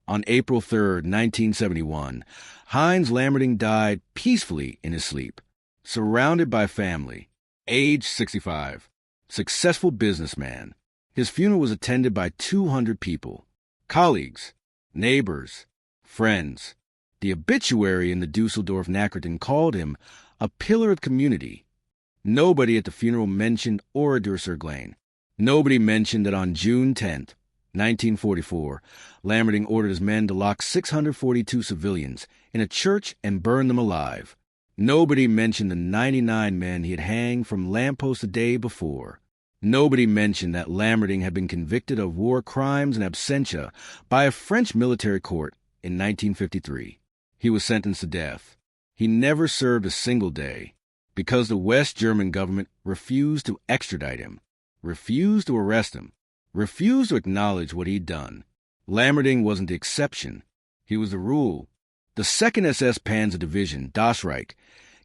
On April 3, 1971, Heinz Lammerding died peacefully in his sleep, surrounded by family. Age 65. Successful businessman. His funeral was attended by 200 people. Colleagues, neighbors, friends. The obituary in the Dusseldorf Nachrichten called him a pillar of the community. Nobody at the funeral mentioned Oradour-sur-Glane. Nobody mentioned that on June 10, 1944, Lammerding ordered his men to lock 642 civilians in a church and burn them alive. Nobody mentioned the 99 men he had hanged from lampposts the day before. Nobody mentioned that Lammerding had been convicted of war crimes in absentia by a French military court in 1953. He was sentenced to death. He never served a single day because the West German government refused to extradite him, refused to arrest him, refused to acknowledge what he'd done. Lammerding wasn't the exception. He was the rule. The 2nd SS Panzer Division, Das Reich,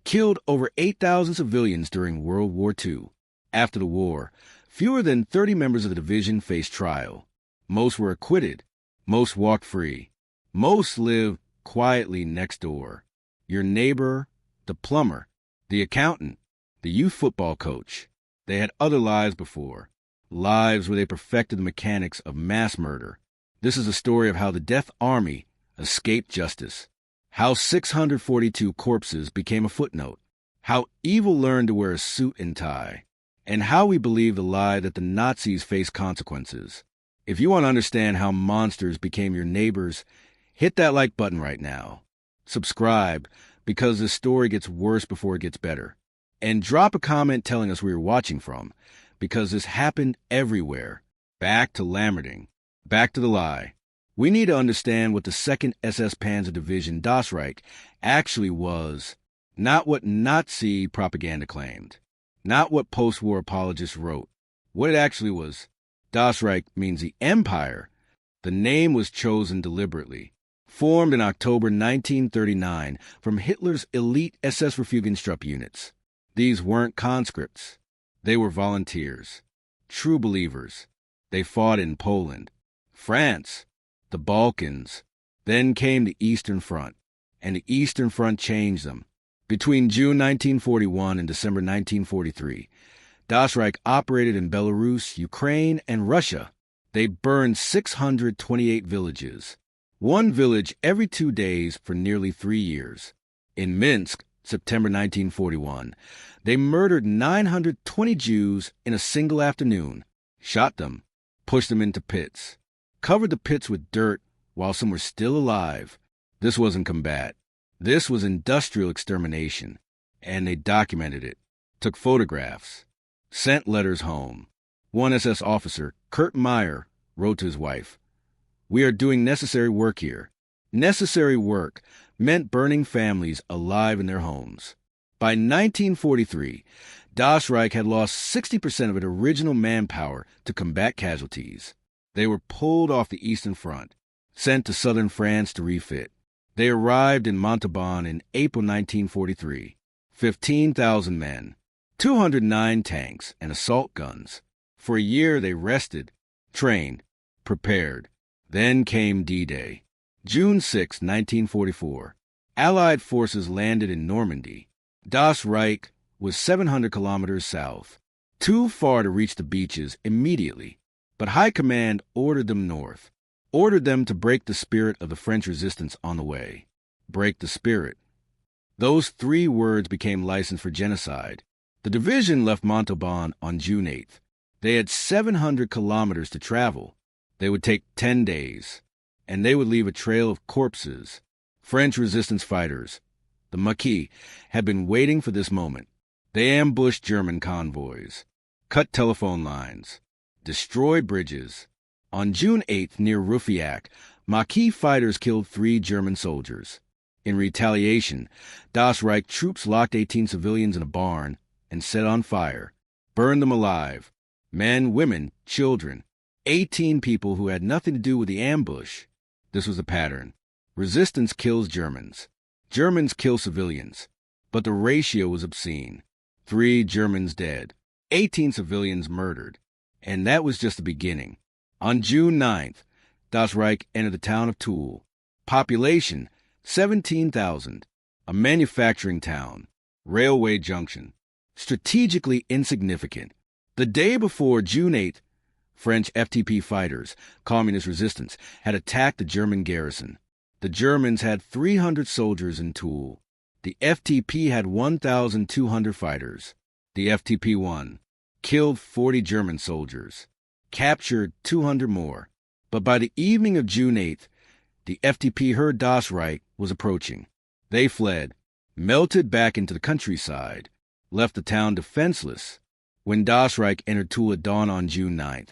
killed over 8,000 civilians during World War II. After the war, fewer than 30 members of the division faced trial. Most were acquitted. Most walked free. Most lived quietly next door. Your neighbor, the plumber, the accountant, the youth football coach. They had other lives before. Lives where they perfected the mechanics of mass murder. This is a story of how the Death Army escaped justice. How 642 corpses became a footnote. How evil learned to wear a suit and tie. And how we believe the lie that the Nazis faced consequences. If you want to understand how monsters became your neighbors, hit that like button right now. Subscribe, because this story gets worse before it gets better. And drop a comment telling us where you're watching from, because this happened everywhere. Back to Lammerding. Back to the lie. We need to understand what the 2nd SS Panzer Division, Das Reich, actually was, not what Nazi propaganda claimed. Not what post-war apologists wrote. What it actually was. Das Reich means the empire. The name was chosen deliberately. Formed in October 1939 from Hitler's elite SS Refugestruppe units. These weren't conscripts. They were volunteers. True believers. They fought in Poland, France, the Balkans. Then came the Eastern Front, and the Eastern Front changed them. Between June 1941 and December 1943, Das Reich operated in Belarus, Ukraine, and Russia. They burned 628 villages, one village every 2 days for nearly 3 years. In Minsk, September 1941, they murdered 920 Jews in a single afternoon, shot them, pushed them into pits, covered the pits with dirt while some were still alive. This wasn't combat. This was industrial extermination, and they documented it, took photographs, sent letters home. One SS officer, Kurt Meyer, wrote to his wife, "We are doing necessary work here." Necessary work meant burning families alive in their homes. By 1943, Das Reich had lost 60% of its original manpower to combat casualties. They were pulled off the Eastern Front, sent to southern France to refit. They arrived in Montauban in April 1943. 15,000 men, 209 tanks, and assault guns. For a year they rested, trained, prepared. Then came D-Day. June 6, 1944. Allied forces landed in Normandy. Das Reich was 700 kilometers south, too far to reach the beaches immediately. But High Command ordered them north, ordered them to break the spirit of the French resistance on the way. Break the spirit. Those 3 words became license for genocide. The division left Montauban on June 8th. They had 700 kilometers to travel. They would take 10 days, and they would leave a trail of corpses. French resistance fighters, the Maquis, had been waiting for this moment. They ambushed German convoys, cut telephone lines, destroyed bridges. On June 8th, near Roufiac, Maquis fighters killed 3 German soldiers. In retaliation, Das Reich troops locked 18 civilians in a barn and set on fire, burned them alive. Men, women, children. 18 people who had nothing to do with the ambush. This was a pattern. Resistance kills Germans. Germans kill civilians. But the ratio was obscene. 3 Germans dead. 18 civilians murdered. And that was just the beginning. On June 9th, Das Reich entered the town of Tulle. Population, 17,000. A manufacturing town. Railway junction. Strategically insignificant. The day before, June 8th, French FTP fighters, communist resistance, had attacked the German garrison. The Germans had 300 soldiers in Tulle. The FTP had 1,200 fighters. The FTP won, killed 40 German soldiers, captured 200 more. But by the evening of June 8th, the FTP heard Das Reich was approaching. They fled, melted back into the countryside, left the town defenseless. When Das Reich entered Tulle at dawn on June 9th,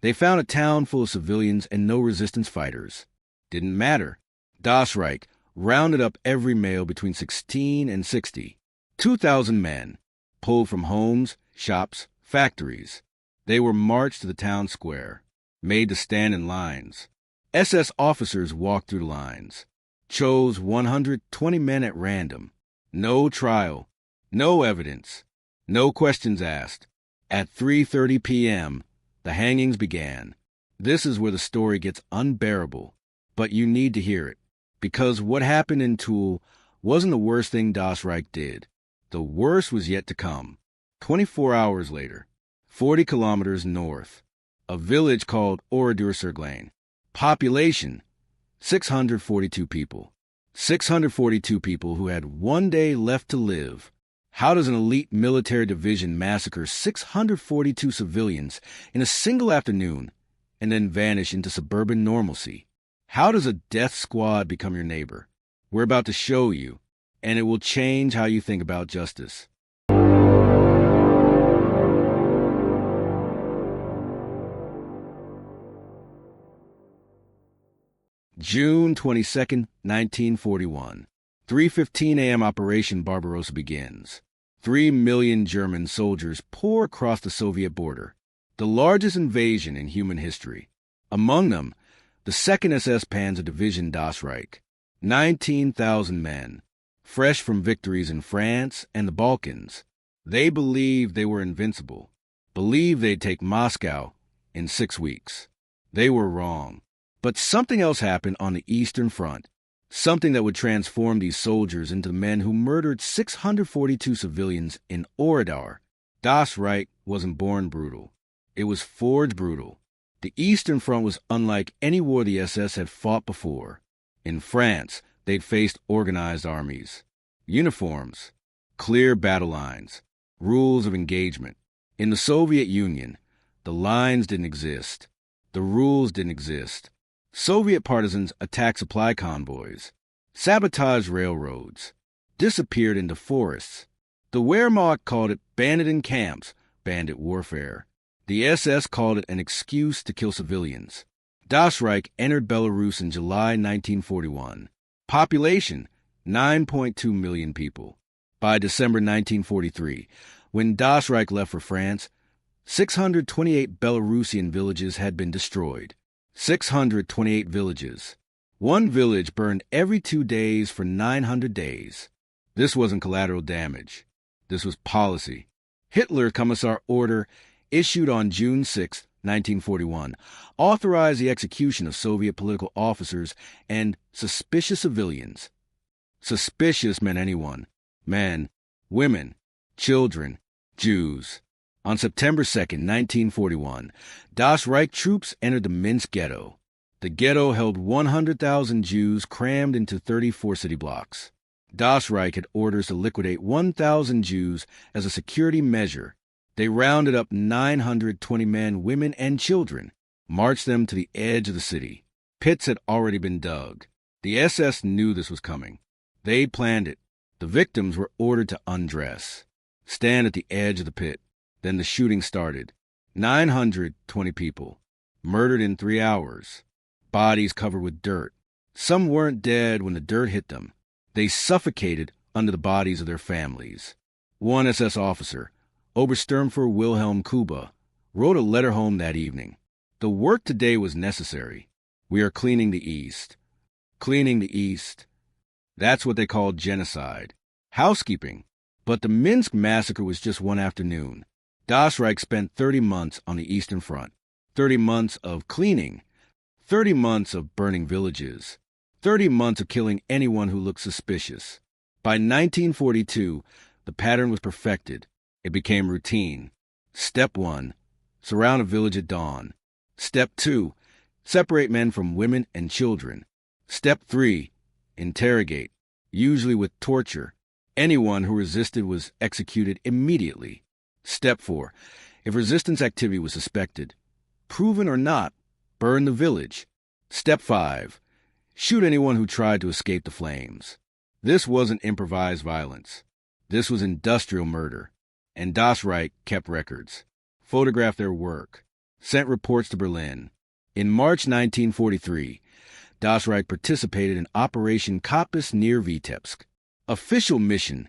they found a town full of civilians and no resistance fighters. Didn't matter. Das Reich rounded up every male between 16 and 60. 2,000 men, pulled from homes, shops, factories. They were marched to the town square, made to stand in lines. SS officers walked through the lines, chose 120 men at random. No trial, no evidence, no questions asked. At 3:30 p.m., the hangings began. This is where the story gets unbearable, but you need to hear it, because what happened in Tulle wasn't the worst thing Das Reich did. The worst was yet to come. 24 hours later, 40 kilometers north, a village called Oradour-sur-Glane. Population, 642 people. 642 people who had 1 day left to live. How does an elite military division massacre 642 civilians in a single afternoon and then vanish into suburban normalcy? How does a death squad become your neighbor? We're about to show you, and it will change how you think about justice. June 22nd, 1941. 3:15 a.m. Operation Barbarossa begins. 3 million German soldiers pour across the Soviet border, the largest invasion in human history. Among them, the 2nd SS Panzer Division Das Reich, 19,000 men, fresh from victories in France and the Balkans. They believed they were invincible, believed they'd take Moscow in 6 weeks. They were wrong. But something else happened on the Eastern Front, something that would transform these soldiers into the men who murdered 642 civilians in Oradour. Das Reich wasn't born brutal. It was forged brutal. The Eastern Front was unlike any war the SS had fought before. In France, they'd faced organized armies, uniforms, clear battle lines, rules of engagement. In the Soviet Union, the lines didn't exist. The rules didn't exist. Soviet partisans attacked supply convoys, sabotaged railroads, disappeared into forests. The Wehrmacht called it bandit in camps, bandit warfare. The SS called it an excuse to kill civilians. Das Reich entered Belarus in July 1941. Population, 9.2 million people. By December 1943, when Das Reich left for France, 628 Belarusian villages had been destroyed. 628 villages. One village burned every 2 days for 900 days. This wasn't collateral damage. This was policy. Hitler Commissar Order, issued on June 6, 1941, authorized the execution of Soviet political officers and suspicious civilians. Suspicious meant anyone. Men, women, children, Jews. On September 2, 1941, Das Reich troops entered the Minsk ghetto. The ghetto held 100,000 Jews crammed into 34 city blocks. Das Reich had orders to liquidate 1,000 Jews as a security measure. They rounded up 920 men, women, and children, marched them to the edge of the city. Pits had already been dug. The SS knew this was coming. They planned it. The victims were ordered to undress, stand at the edge of the pit. Then the shooting started. 920 people, murdered in 3 hours, bodies covered with dirt. Some weren't dead when the dirt hit them. They suffocated under the bodies of their families. One SS officer, Obersturmführer Wilhelm Kuba, wrote a letter home that evening. The work today was necessary. We are cleaning the East. Cleaning the East. That's what they called genocide. Housekeeping. But the Minsk massacre was just one afternoon. Das Reich spent 30 months on the Eastern Front. 30 months of cleaning. 30 months of burning villages. 30 months of killing anyone who looked suspicious. By 1942, the pattern was perfected. It became routine. Step 1. Surround a village at dawn. Step 2. Separate men from women and children. Step 3. Interrogate, usually with torture. Anyone who resisted was executed immediately. Step 4. If resistance activity was suspected, proven or not, burn the village. Step 5. Shoot anyone who tried to escape the flames. This wasn't improvised violence. This was industrial murder. And Das Reich kept records, photographed their work, sent reports to Berlin. In March 1943, Das Reich participated in Operation Kapis near Vitebsk. Official mission: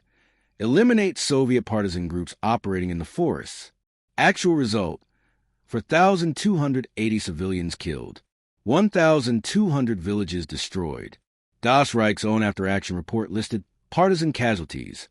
eliminate Soviet partisan groups operating in the forests. Actual result: 4,280 civilians killed, 1,200 villages destroyed. Das Reich's own after-action report listed partisan casualties: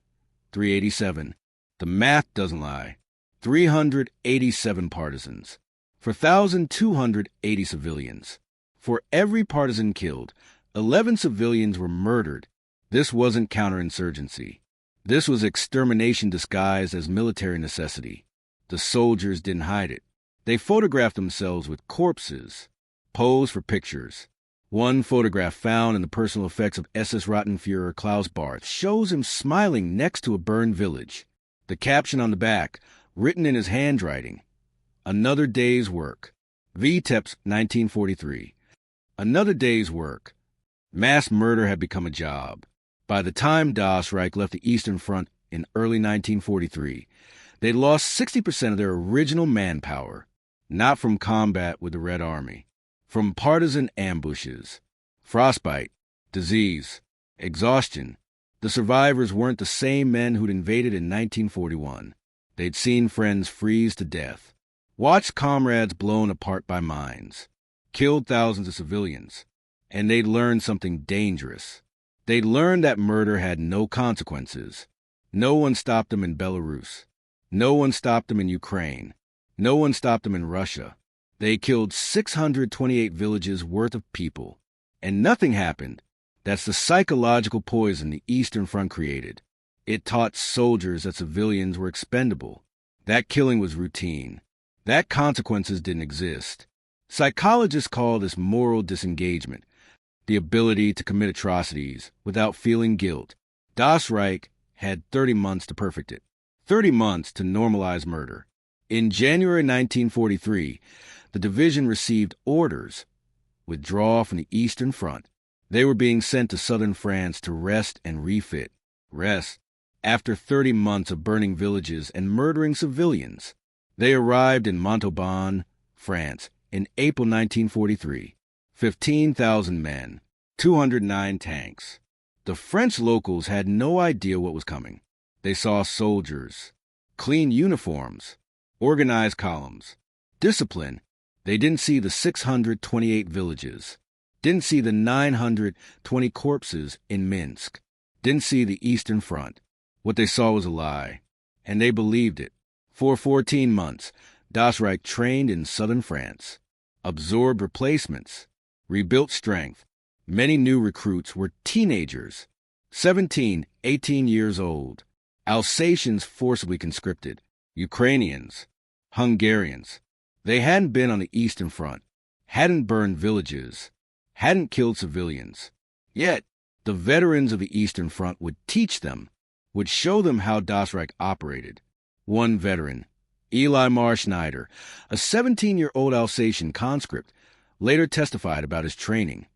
387. The math doesn't lie. 387 partisans. 4,280 civilians. For every partisan killed, 11 civilians were murdered. This wasn't counterinsurgency. This was extermination disguised as military necessity. The soldiers didn't hide it. They photographed themselves with corpses, posed for pictures. One photograph found in the personal effects of SS Rattenführer Klaus Barth shows him smiling next to a burned village. The caption on the back, written in his handwriting: "Another day's work." Vitebsk, 1943. Another day's work. Mass murder had become a job. By the time Das Reich left the Eastern Front in early 1943, they'd lost 60% of their original manpower, not from combat with the Red Army, from partisan ambushes, frostbite, disease, exhaustion. The survivors weren't the same men who'd invaded in 1941. They'd seen friends freeze to death, watched comrades blown apart by mines, killed thousands of civilians, and they'd learned something dangerous. They'd learned that murder had no consequences. No one stopped them in Belarus. No one stopped them in Ukraine. No one stopped them in Russia. They killed 628 villages worth of people, and nothing happened. That's the psychological poison the Eastern Front created. It taught soldiers that civilians were expendable. That killing was routine. That consequences didn't exist. Psychologists call this moral disengagement, the ability to commit atrocities without feeling guilt. Das Reich had 30 months to perfect it, 30 months to normalize murder. In January 1943, the division received orders: withdraw from the Eastern Front. They were being sent to southern France to rest and refit. Rest. After 30 months of burning villages and murdering civilians, they arrived in Montauban, France, in April 1943. 15,000 men, 209 tanks. The French locals had no idea what was coming. They saw soldiers, clean uniforms, organized columns, discipline. They didn't see the 628 villages. Didn't see the 920 corpses in Minsk. Didn't see the Eastern Front. What they saw was a lie, and they believed it. For 14 months, Das Reich trained in southern France, absorbed replacements, rebuilt strength. Many new recruits were teenagers, 17, 18 years old. Alsatians forcibly conscripted, Ukrainians, Hungarians. They hadn't been on the Eastern Front, hadn't burned villages, hadn't killed civilians. Yet, the veterans of the Eastern Front would teach them, would show them how Das Reich operated. One veteran, Eli Marschneider, a 17-year-old Alsatian conscript, later testified about his training.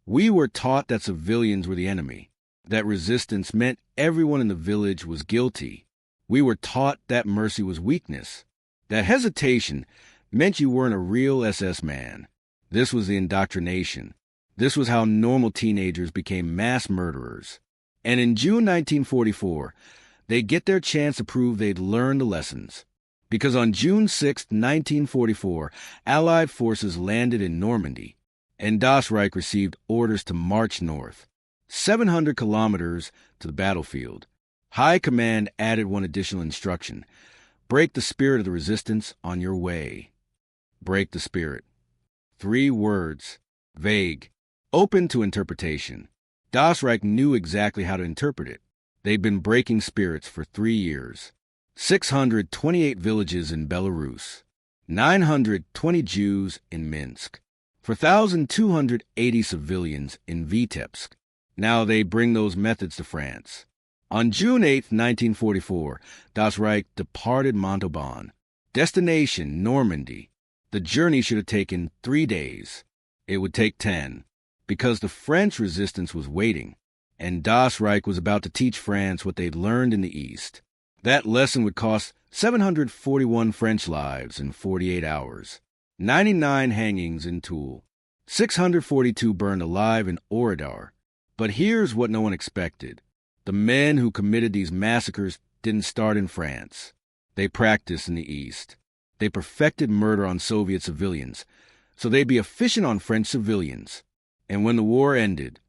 "We were taught that civilians were the enemy, that resistance meant everyone in the village was guilty. We were taught that mercy was weakness, that hesitation meant you weren't a real SS man. This was the indoctrination. This was how normal teenagers became mass murderers. And in June 1944, they'd get their chance to prove they'd learned the lessons. Because on June 6, 1944, Allied forces landed in Normandy, and Das Reich received orders to march north, 700 kilometers to the battlefield. High Command added one additional instruction: break the spirit of the resistance on your way. Break the spirit. 3 words, Vague. Open to interpretation. Das Reich knew exactly how to interpret it. They'd been breaking spirits for 3 years. 628 villages in Belarus. 920 Jews in Minsk. 4,280 civilians in Vitebsk. Now they bring those methods to France. On June 8, 1944, Das Reich departed Montauban. Destination, Normandy. The journey should have taken 3 days. It would take 10, because the French resistance was waiting, and Das Reich was about to teach France what they'd learned in the East. That lesson would cost 741 French lives in 48 hours, 99 hangings in Tulle, 642 burned alive in Oradour. But here's what no one expected. The men who committed these massacres didn't start in France. They practiced in the East. They perfected murder on Soviet civilians, so they'd be efficient on French civilians. And when the war ended,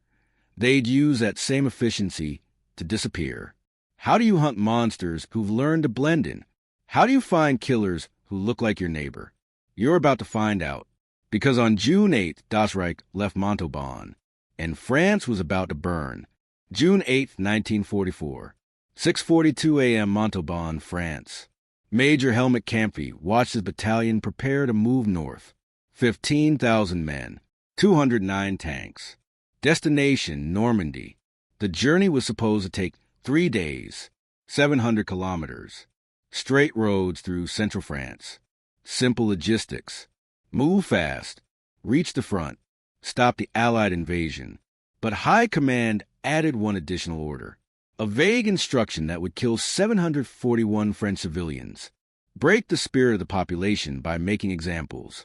they'd use that same efficiency to disappear. How do you hunt monsters who've learned to blend in? How do you find killers who look like your neighbor? You're about to find out. Because on June 8th, Das Reich left Montauban, and France was about to burn. June 8, 1944, 6:42 a.m. Montauban, France. Major Helmut Kampfe watched his battalion prepare to move north. 15,000 men, 209 tanks. Destination, Normandy. The journey was supposed to take 3 days, 700 kilometers. Straight roads through central France. Simple logistics. Move fast. Reach the front. Stop the Allied invasion. But High Command added one additional order. A vague instruction that would kill 741 French civilians. Break the spirit of the population by making examples.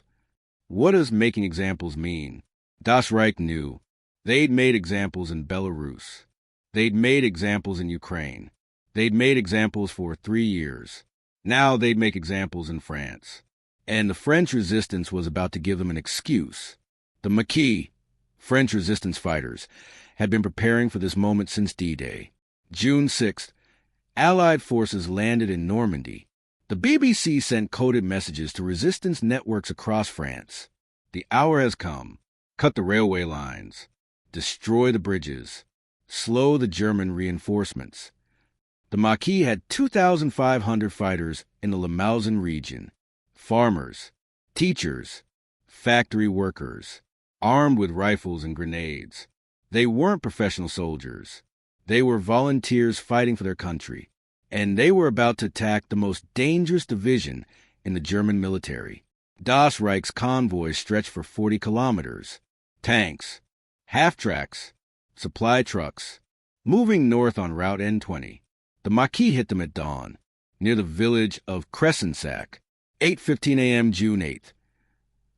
What does making examples mean? Das Reich knew. They'd made examples in Belarus. They'd made examples in Ukraine. They'd made examples for 3 years. Now they'd make examples in France. And the French resistance was about to give them an excuse. The Maquis, French resistance fighters, had been preparing for this moment since D-Day. June 6th, Allied forces landed in Normandy. The BBC sent coded messages to resistance networks across France. The hour has come. Cut the railway lines. Destroy the bridges. Slow the German reinforcements. The Maquis had 2,500 fighters in the Limousin region. Farmers, teachers, factory workers, armed with rifles and grenades. They weren't professional soldiers. They were volunteers fighting for their country, and they were about to attack the most dangerous division in the German military. Das Reich's convoys stretched for 40 kilometers. Tanks, half-tracks, supply trucks, moving north on Route N20. The Maquis hit them at dawn, near the village of Cressensac, 8:15 a.m. June 8th.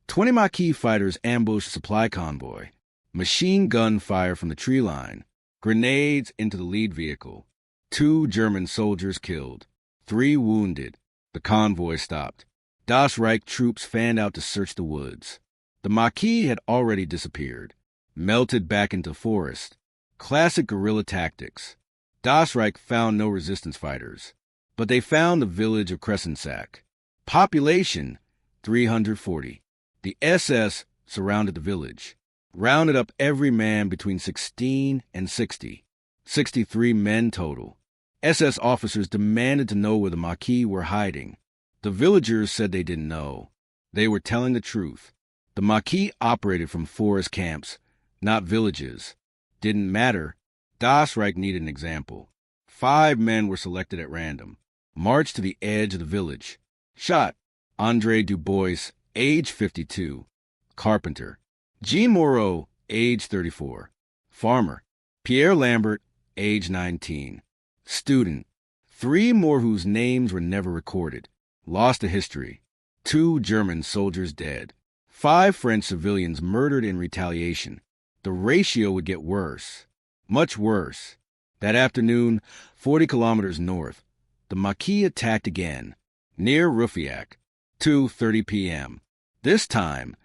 20 Maquis fighters ambushed a supply convoy. Machine gun fire from the tree line. Grenades into the lead vehicle. 2 German soldiers killed. 3 wounded. The convoy stopped. Das Reich troops fanned out to search the woods. The Maquis had already disappeared, melted back into forest. Classic guerrilla tactics. Das Reich found no resistance fighters, but they found the village of Cressensac. Population, 340. The SS surrounded the village, rounded up every man between 16 and 60. 63 men total. SS officers demanded to know where the Maquis were hiding. The villagers said they didn't know. They were telling the truth. The Maquis operated from forest camps, not villages. Didn't matter. Das Reich needed an example. 5 men were selected at random. Marched to the edge of the village. Shot. André Dubois, age 52. Carpenter. Jean Moreau, age 34. Farmer. Pierre Lambert, age 19. Student. 3 more whose names were never recorded. Lost to history. 2 German soldiers dead. 5 French civilians murdered in retaliation. The ratio would get worse. Much worse. That afternoon, 40 kilometers north, the Maquis attacked again, near Roufiac, 2:30 p.m. This time,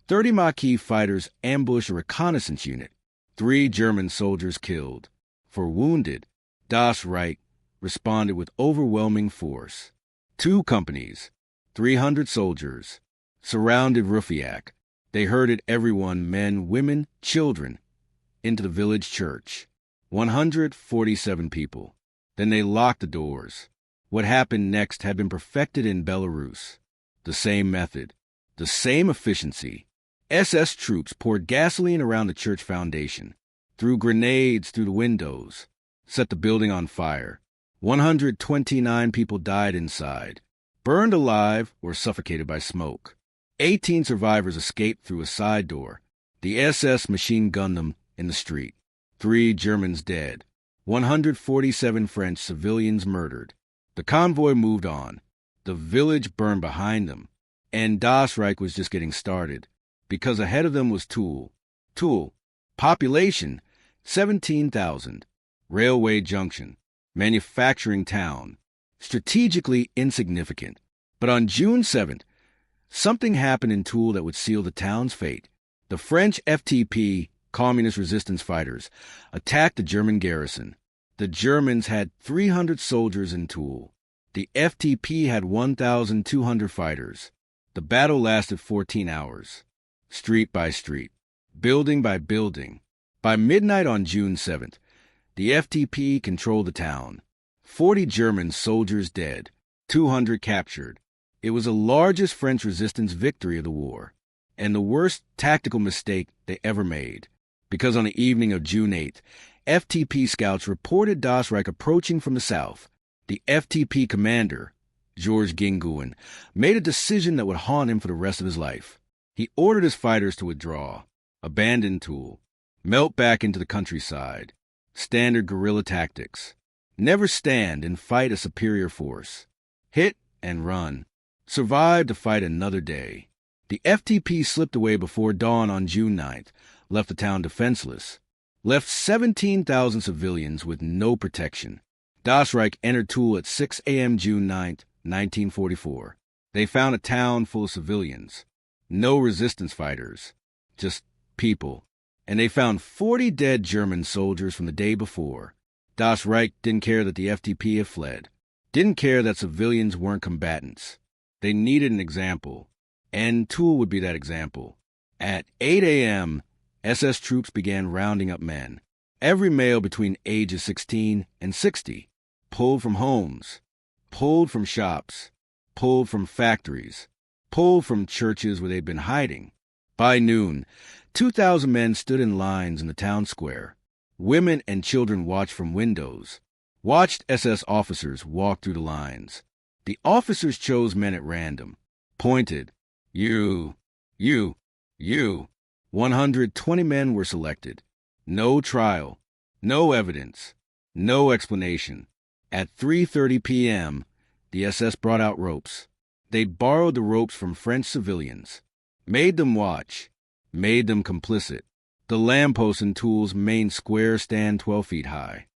30 Maquis fighters ambushed a reconnaissance unit. 3 German soldiers killed. For wounded, Das Reich responded with overwhelming force. 2 companies, 300 soldiers, surrounded Roufiac. They herded everyone, men, women, children, into the village church. 147 people. Then they locked the doors. What happened next had been perfected in Belarus. The same method, the same efficiency. SS troops poured gasoline around the church foundation, threw grenades through the windows, set the building on fire. 129 people died inside, burned alive or suffocated by smoke. 18 survivors escaped through a side door. The SS machine-gunned them in the street. 3 Germans dead. 147 French civilians murdered. The convoy moved on. The village burned behind them. And Das Reich was just getting started, because ahead of them was Tulle. Tulle, population, 17,000. Railway junction, manufacturing town, strategically insignificant. But on June 7th, something happened in Tulle that would seal the town's fate. The French FTP, communist resistance fighters, attacked the German garrison. The Germans had 300 soldiers in Tulle. The FTP had 1,200 fighters. The battle lasted 14 hours, street by street, building by building. By midnight on June 7th, the FTP controlled the town. 40 German soldiers dead, 200 captured. It was the largest French resistance victory of the war, and the worst tactical mistake they ever made, because on the evening of June 8th, FTP scouts reported Das Reich approaching from the south. The FTP commander, Georges Guingouin, made a decision that would haunt him for the rest of his life. He ordered his fighters to withdraw, abandon Tulle, melt back into the countryside. Standard guerrilla tactics. Never stand and fight a superior force. Hit and run. Survive to fight another day. The FTP slipped away before dawn on June 9th, left the town defenseless, left 17,000 civilians with no protection. Das Reich entered Tulle at 6 a.m. June 9th, 1944. They found a town full of civilians. No resistance fighters. Just people. And they found 40 dead German soldiers from the day before. Das Reich didn't care that the FTP had fled. Didn't care that civilians weren't combatants. They needed an example. And Tulle would be that example. At 8 a.m., SS troops began rounding up men. Every male between ages 16 and 60. Pulled from homes. Pulled from shops. Pulled from factories. Pulled from churches where they'd been hiding. By noon, 2,000 men stood in lines in the town square. Women and children watched from windows. Watched SS officers walk through the lines. The officers chose men at random. Pointed. You. 120 men were selected. No trial. No evidence. No explanation. At 3:30 p.m., the SS brought out ropes. They borrowed the ropes from French civilians. Made them watch. Made them complicit. The lampposts in Tulle's main square stand 12 feet high.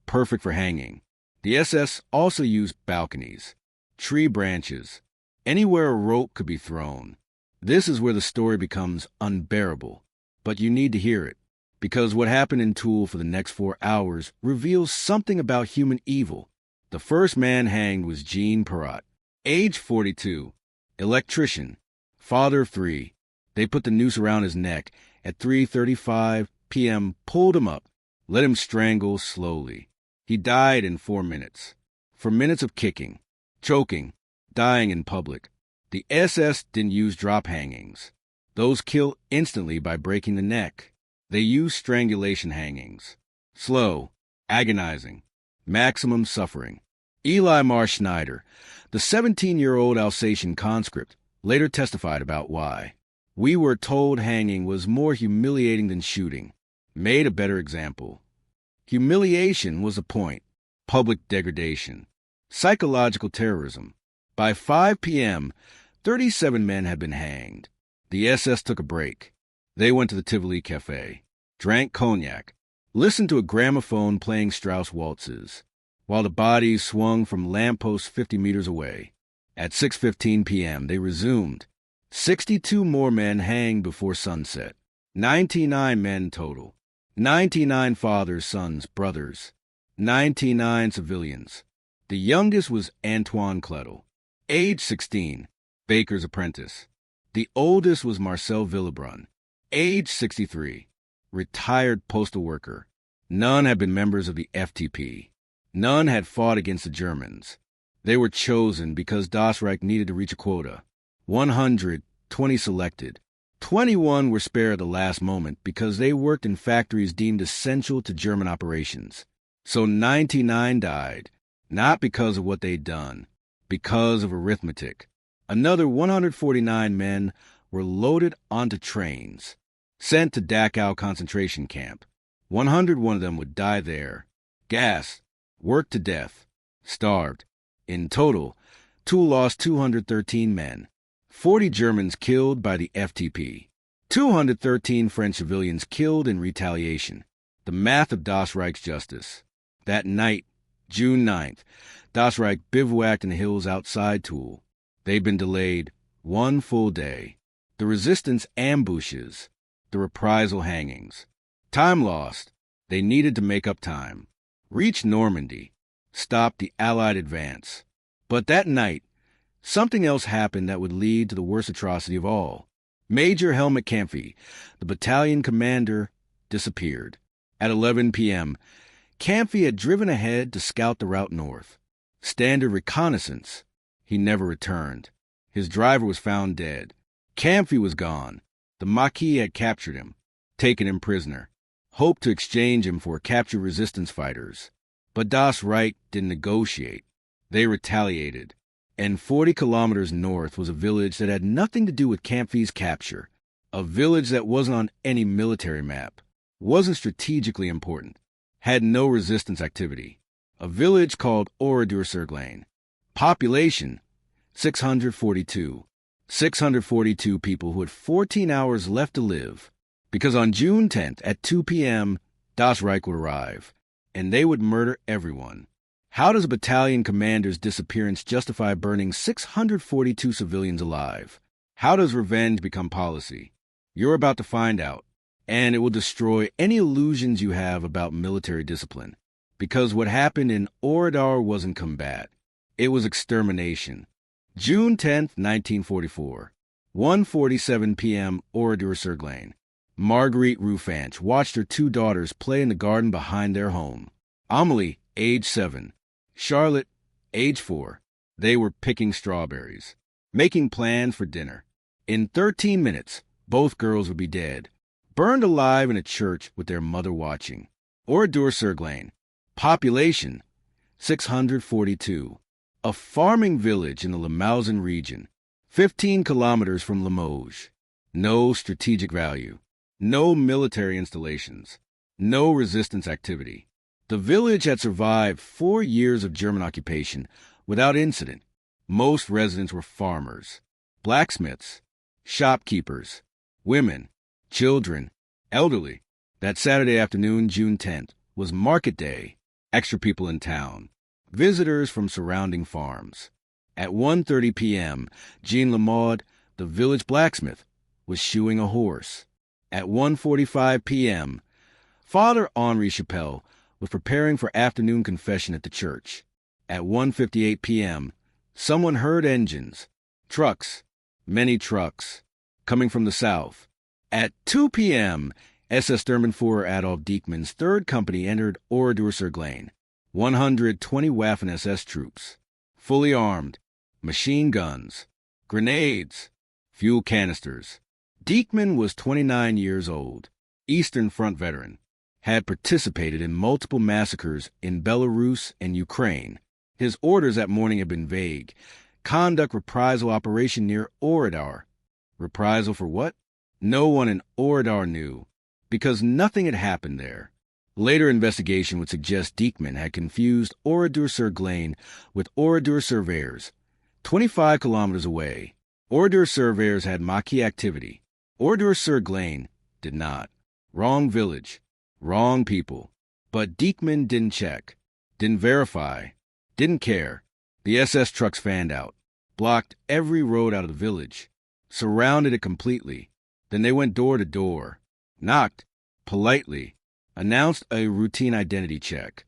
Perfect for hanging. The SS also used balconies, tree branches, anywhere a rope could be thrown. This is where the story becomes unbearable. But you need to hear it, because what happened in Tulle for the next 4 hours reveals something about human evil. The first man hanged was Jean Perrot, age 42, electrician, father of 3. They put the noose around his neck. At 3:35 p.m., pulled him up, let him strangle slowly. He died in 4 minutes. 4 minutes of kicking, choking, dying in public. The SS didn't use drop hangings. Those kill instantly by breaking the neck. They used strangulation hangings. Slow, agonizing, maximum suffering. Eli Marsh Schneider, the 17-year-old Alsatian conscript, later testified about why. We were told hanging was more humiliating than shooting. Made a better example. Humiliation was the point. Public degradation. Psychological terrorism. By 5 p.m., 37 men had been hanged. The SS took a break. They went to the Tivoli Cafe, drank cognac, listened to a gramophone playing Strauss waltzes, while the bodies swung from lampposts 50 meters away. At 6:15 p.m., they resumed. 62 more men hanged before sunset. 99 men total. 99 fathers, sons, brothers. 99 civilians. The youngest was Antoine Clettle, age 16, baker's apprentice. The oldest was Marcel Villebrun, age 63, retired postal worker. None had been members of the FTP. None had fought against the Germans. They were chosen because Das Reich needed to reach a quota. 120 selected. 21 were spared at the last moment because they worked in factories deemed essential to German operations. So 99 died, not because of what they'd done, because of arithmetic. Another 149 men were loaded onto trains, sent to Dachau concentration camp. 101 of them would die there, gassed, worked to death, starved. In total, Tulle lost 213 men, 40 Germans killed by the FTP, 213 French civilians killed in retaliation. The math of Das Reich's justice. That night, June 9th, Das Reich bivouacked in the hills outside Tulle. They'd been delayed 1 full day. The resistance ambushes, the reprisal hangings. Time lost. They needed to make up time. Reach Normandy. Stop the Allied advance. But that night, something else happened that would lead to the worst atrocity of all. Major Helmut Kampfe, the battalion commander, disappeared. At 11 p.m., Kampfe had driven ahead to scout the route north. Standard reconnaissance. He never returned. His driver was found dead. Kampfe was gone. The Maquis had captured him, taken him prisoner, hoped to exchange him for captured resistance fighters. But Das Reich didn't negotiate. They retaliated. And 40 kilometers north was a village that had nothing to do with Kampfe's capture. A village that wasn't on any military map, wasn't strategically important, had no resistance activity. A village called Oradour-sur-Glane. Population, 642. 642 people who had 14 hours left to live. Because on June 10th at 2 p.m., Das Reich would arrive, and they would murder everyone. How does a battalion commander's disappearance justify burning 642 civilians alive? How does revenge become policy? You're about to find out, and it will destroy any illusions you have about military discipline. Because what happened in Oradour wasn't combat. It was extermination. June 10th, 1944, 1:47 p.m., Oradour-sur-Glane. Marguerite Roufanch watched her 2 daughters play in the garden behind their home. Amélie, age 7. Charlotte, age 4. They were picking strawberries, making plans for dinner. In 13 minutes, both girls would be dead, burned alive in a church with their mother watching. Oradour-sur-Glane. Population, 642. A farming village in the Limousin region, 15 kilometers from Limoges. No strategic value. No military installations. No resistance activity. The village had survived 4 years of German occupation without incident. Most residents were farmers, blacksmiths, shopkeepers, women, children, elderly. That Saturday afternoon, June 10th, was market day. Extra people in town. Visitors from surrounding farms. At 1:30 p.m., Jean Lamaude, the village blacksmith, was shoeing a horse. At 1:45 p.m., Father Henri Chapelle was preparing for afternoon confession at the church. At 1:58 p.m., someone heard engines, trucks, many trucks, coming from the south. At 2 p.m., SS Sturmbannführer Adolf Diekmann's 3rd Company entered Oradour-sur-Glane. 120 Waffen-SS troops, fully armed, machine guns, grenades, fuel canisters. Diekmann was 29 years old, Eastern Front veteran, had participated in multiple massacres in Belarus and Ukraine. His orders that morning had been vague. Conduct reprisal operation near Oradour. Reprisal for what? No one in Oradour knew, because nothing had happened there. Later investigation would suggest Diekmann had confused Oradour-sur-Glane with Oradour-sur-Vers, 25 kilometers away. Oradour-sur-Vers had Maquis activity. Oradour-sur-Glane did not. Wrong village, wrong people. But Diekmann didn't check, didn't verify, didn't care. The SS trucks fanned out, blocked every road out of the village, surrounded it completely. Then they went door to door, knocked, politely, announced a routine identity check.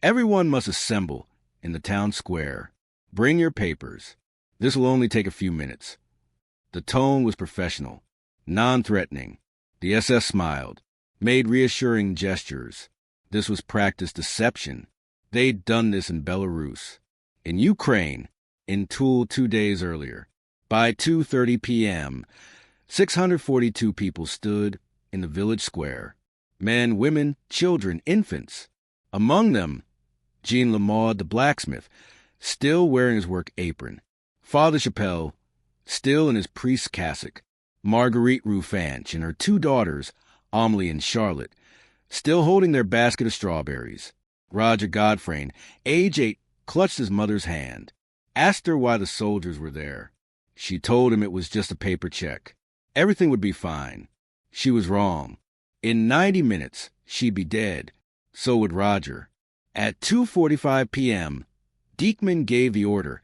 Everyone must assemble in the town square. Bring your papers. This will only take a few minutes. The tone was professional, non-threatening. The SS smiled, made reassuring gestures. This was practiced deception. They'd done this in Belarus, in Ukraine, in Tulle 2 days earlier. By 2:30 p.m., 642 people stood in the village square. Men, women, children, infants. Among them, Jean Lamaud, the blacksmith, still wearing his work apron. Father Chappelle, still in his priest's cassock. Marguerite Roufanch and her 2 daughters, Amelie and Charlotte, still holding their basket of strawberries. Roger Godfrey, age 8, clutched his mother's hand, asked her why the soldiers were there. She told him it was just a paper check. Everything would be fine. She was wrong. In 90 minutes, she'd be dead. So would Roger. At 2:45 p.m., Diekmann gave the order,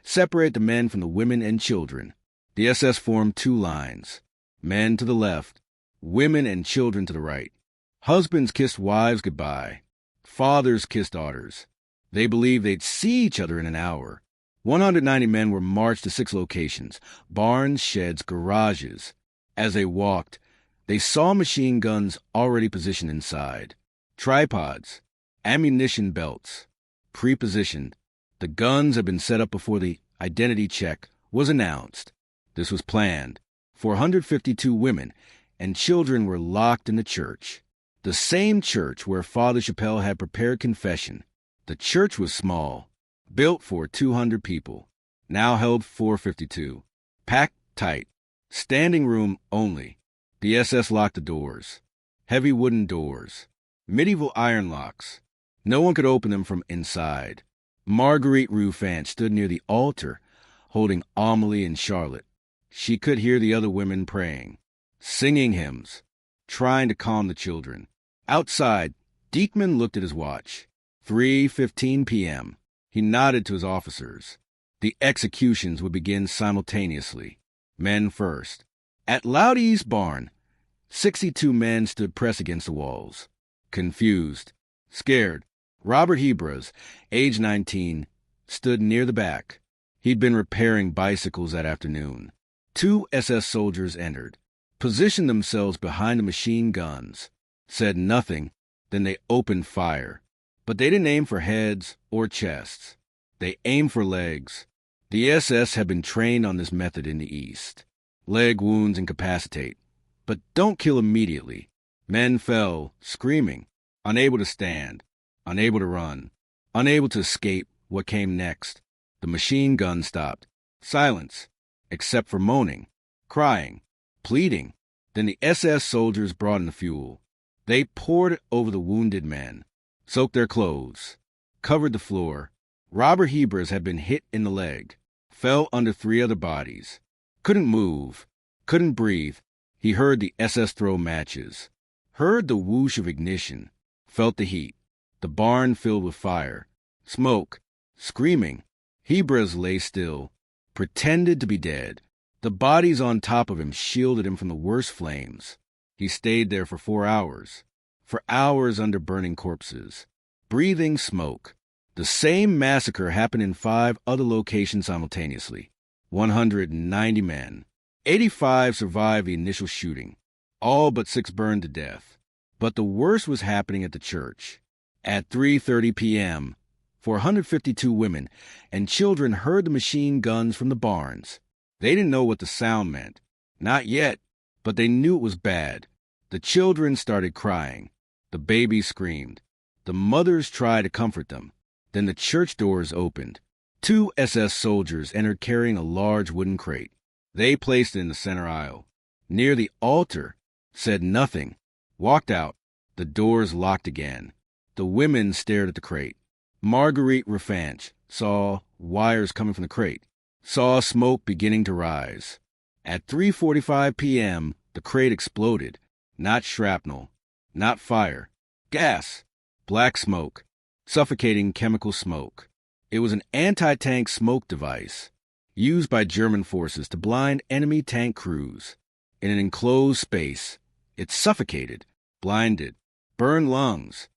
separate the men from the women and children. The SS formed 2 lines, men to the left, women and children to the right. Husbands kissed wives goodbye. Fathers kissed daughters. They believed they'd see each other in an hour. 190 men were marched to 6 locations, barns, sheds, garages. As they walked, they saw machine guns already positioned inside. Tripods, ammunition belts, pre-positioned. The guns had been set up before the identity check was announced. This was planned. 452 women and children were locked in the church. The same church where Father Chappelle had prepared confession. The church was small, built for 200 people, now held 452. Packed tight, standing room only. The SS locked the doors. Heavy wooden doors. Medieval iron locks. No one could open them from inside. Marguerite Roufanch stood near the altar, holding Amelie and Charlotte. She could hear the other women praying, singing hymns, trying to calm the children. Outside, Diekmann looked at his watch. 3:15 p.m. He nodded to his officers. The executions would begin simultaneously. Men first. At Loudy's barn, 62 men stood pressed against the walls. Confused, scared. Robert Hebras, age 19, stood near the back. He'd been repairing bicycles that afternoon. 2 SS soldiers entered, positioned themselves behind the machine guns, said nothing, then they opened fire. But they didn't aim for heads or chests. They aimed for legs. The SS had been trained on this method in the East. Leg wounds incapacitate, but don't kill immediately. Men fell, screaming, unable to stand, unable to run, unable to escape what came next. The machine gun stopped. Silence, except for moaning, crying, pleading. Then the SS soldiers brought in the fuel. They poured it over the wounded men, soaked their clothes, covered the floor. Robert Hebras had been hit in the leg, fell under 3 other bodies, couldn't move, couldn't breathe. He heard the SS throw matches, heard the whoosh of ignition, felt the heat, the barn filled with fire, smoke, screaming. Hebras lay still, pretended to be dead. The bodies on top of him shielded him from the worst flames. He stayed there for 4 hours, for hours under burning corpses, breathing smoke. The same massacre happened in 5 other locations simultaneously. 190 men. 85 survived the initial shooting. All but 6 burned to death. But the worst was happening at the church. At 3:30 p.m., 452 women and children heard the machine guns from the barns. They didn't know what the sound meant. Not yet, but they knew it was bad. The children started crying. The babies screamed. The mothers tried to comfort them. Then the church doors opened. 2 SS soldiers entered carrying a large wooden crate. They placed it in the center aisle. Near the altar, said nothing, walked out. The doors locked again. The women stared at the crate. Marguerite Roufanch saw wires coming from the crate, saw smoke beginning to rise. At 3:45 p.m., the crate exploded. Not shrapnel, not fire. Gas, black smoke, suffocating chemical smoke. It was an anti-tank smoke device used by German forces to blind enemy tank crews. In an enclosed space, it suffocated, blinded, burned lungs.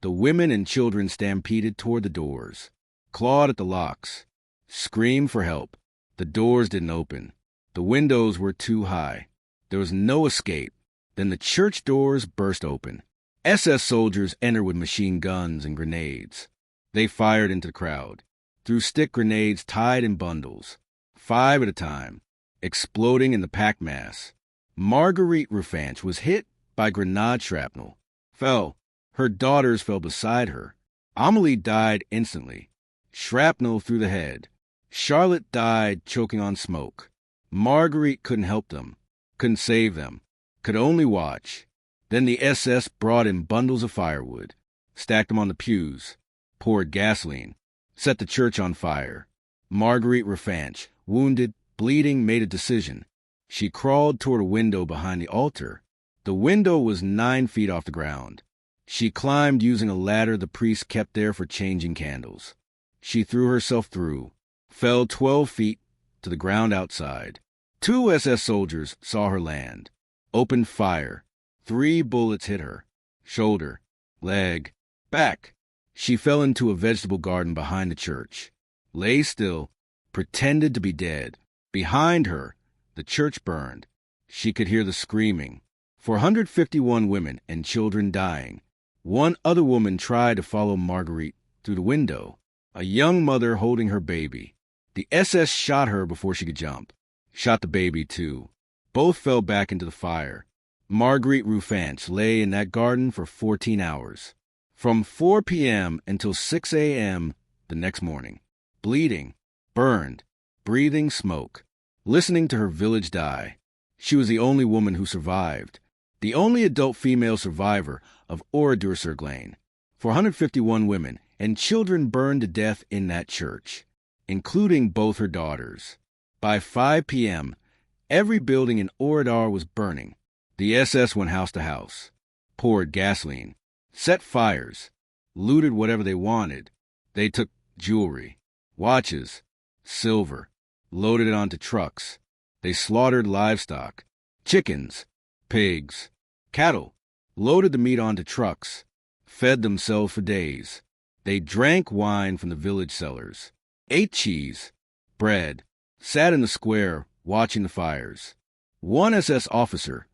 The women and children stampeded toward the doors, clawed at the locks, screamed for help. The doors didn't open. The The windows were too high. There was no escape. Then the church doors burst open. SS soldiers entered with machine guns and grenades. They fired into the crowd, threw stick grenades tied in bundles, 5 at a time, exploding in the packed mass. Marguerite Rufanch was hit by grenade shrapnel, fell. Her daughters fell beside her. Amelie died instantly. Shrapnel through the head. Charlotte died choking on smoke. Marguerite couldn't help them, couldn't save them, could only watch. Then the SS brought in bundles of firewood, stacked them on the pews, poured gasoline, set the church on fire. Marguerite Rufanch, wounded, bleeding, made a decision. She crawled toward a window behind the altar. The window was 9 feet off the ground. She climbed using a ladder the priest kept there for changing candles. She threw herself through, fell 12 feet to the ground outside. 2 SS soldiers saw her land, opened fire. 3 bullets hit her, shoulder, leg, back. She fell into a vegetable garden behind the church, lay still, pretended to be dead. Behind her, the church burned. She could hear the screaming. 451 women and children dying. 1 other woman tried to follow Marguerite through the window, a young mother holding her baby. The SS shot her before she could jump. Shot the baby, too. Both fell back into the fire. Marguerite Rufanch lay in that garden for 14 hours, from 4 p.m. until 6 a.m. the next morning, bleeding, burned, breathing smoke, listening to her village die. She was the only woman who survived, the only adult female survivor of Oradour-sur-Glane. 451 women and children burned to death in that church, including both her daughters. By 5 p.m., every building in Oradour was burning. The SS went house to house, poured gasoline, set fires, looted whatever they wanted. They took jewelry, watches, silver, loaded it onto trucks. They slaughtered livestock, chickens, pigs, cattle, loaded the meat onto trucks, fed themselves for days. They drank wine from the village cellars, ate cheese, bread, sat in the square watching the fires. 1 SS officer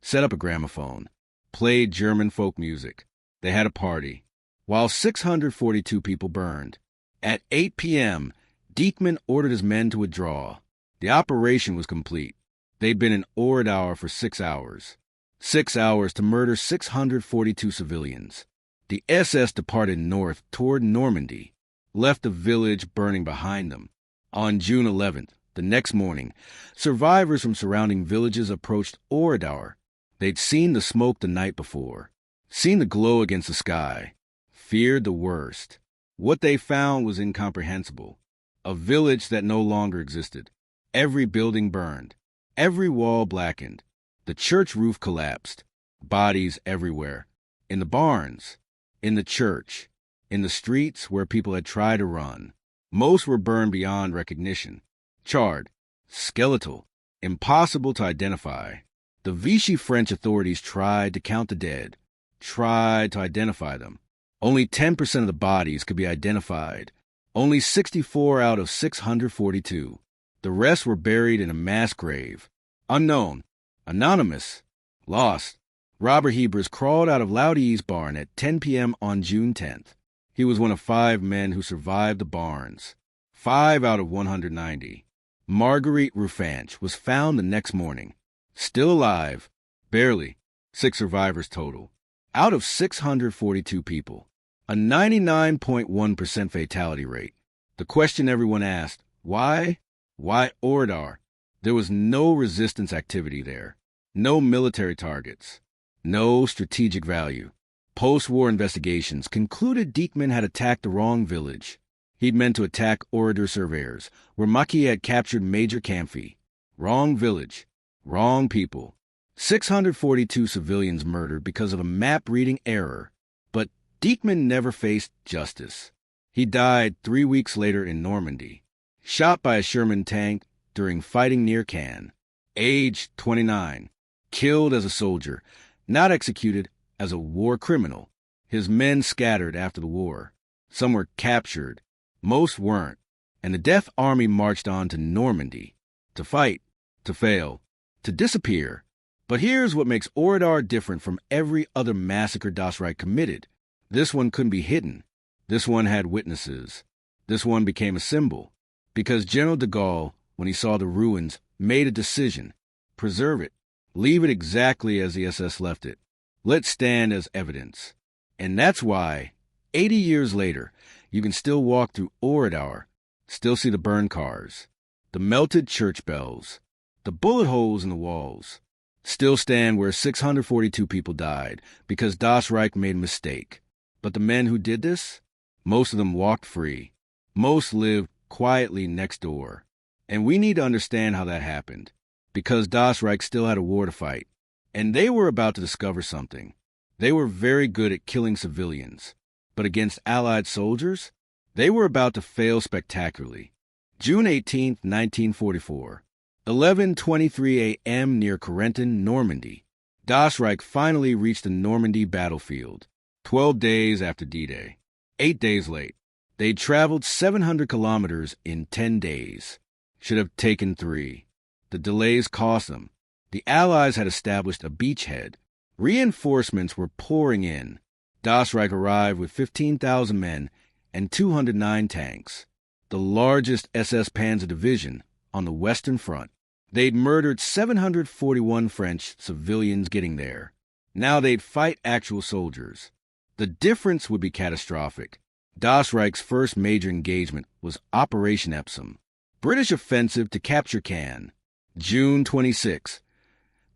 set up a gramophone, played German folk music. They had a party, while 642 people burned. At 8 p.m., Diekmann ordered his men to withdraw. The operation was complete. They'd been in Oradour for 6 hours. 6 hours to murder 642 civilians. The SS departed north toward Normandy, left the village burning behind them. On June 11th, the next morning, survivors from surrounding villages approached Oradour. They'd seen the smoke the night before, seen the glow against the sky, feared the worst. What they found was incomprehensible. A village that no longer existed. Every building burned, every wall blackened. The church roof collapsed. Bodies everywhere. In the barns, in the church, in the streets where people had tried to run. Most were burned beyond recognition. Charred, skeletal, impossible to identify. The Vichy French authorities tried to count the dead, tried to identify them. Only 10% of the bodies could be identified. Only 64 out of 642. The rest were buried in a mass grave. Unknown, anonymous, lost. Robert Hebers crawled out of Laudier's barn at 10 p.m. on June 10th. He was one of 5 men who survived the barns. 5 out of 190. Marguerite Rufanch was found the next morning. Still alive, barely. 6 survivors total, out of 642 people. A 99.1% fatality rate. The question everyone asked, why? Why Oradour? There was no resistance activity there, no military targets, no strategic value. Post-war investigations concluded Diekmann had attacked the wrong village. He'd meant to attack Oradour-sur-Glane, where Maquis had captured Major Camphy. Wrong village. Wrong people. 642 civilians murdered because of a map-reading error. But Diekmann never faced justice. He died 3 weeks later in Normandy, shot by a Sherman tank during fighting near Caen. Age 29. Killed as a soldier, not executed as a war criminal. His men scattered after the war. Some were captured. Most weren't. And the Death Army marched on to Normandy to fight to fail, to disappear. But here's what makes Oradour different from every other massacre Das Reich committed. This one couldn't be hidden. This one had witnesses. This one became a symbol. Because General de Gaulle, when he saw the ruins, made a decision. Preserve it. Leave it exactly as the SS left it. Let it stand as evidence. And that's why, 80 years later, you can still walk through Oradour, still see the burned cars, the melted church bells, the bullet holes in the walls, still stand where 642 people died because Das Reich made a mistake. But the men who did this, most of them walked free. Most lived quietly next door. And we need to understand how that happened, because Das Reich still had a war to fight. And they were about to discover something. They were very good at killing civilians. But against Allied soldiers, they were about to fail spectacularly. June 18, 1944, 11:23 a.m. near Corentin, Normandy. Das Reich finally reached the Normandy battlefield, 12 days after D-Day. 8 days late. They'd traveled 700 kilometers in 10 days. Should have taken 3. The delays cost them. The Allies had established a beachhead. Reinforcements were pouring in. Das Reich arrived with 15,000 men and 209 tanks, the largest SS Panzer Division on the Western Front. They'd murdered 741 French civilians getting there. Now they'd fight actual soldiers. The difference would be catastrophic. Das Reich's first major engagement was Operation Epsom, British offensive to capture Cannes. June 26.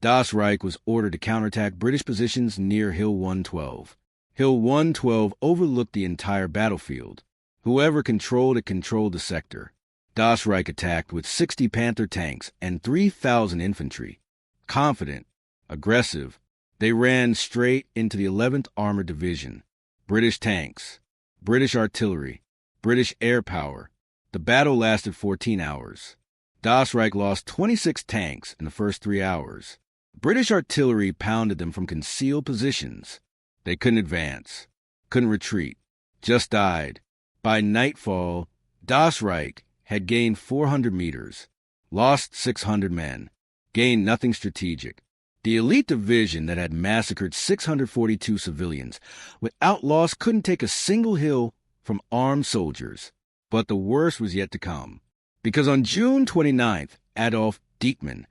Das Reich was ordered to counterattack British positions near Hill 112. Hill 112 overlooked the entire battlefield. Whoever controlled it controlled the sector. Das Reich attacked with 60 Panther tanks and 3,000 infantry. Confident, aggressive, they ran straight into the 11th Armored Division. British tanks, British artillery, British air power. The battle lasted 14 hours. Das Reich lost 26 tanks in the first 3 hours. British artillery pounded them from concealed positions. They couldn't advance, couldn't retreat, just died. By nightfall, Das Reich had gained 400 meters, lost 600 men, gained nothing strategic. The elite division that had massacred 642 civilians without loss couldn't take a single hill from armed soldiers. But the worst was yet to come, because on June 29th, Adolf Diekmann,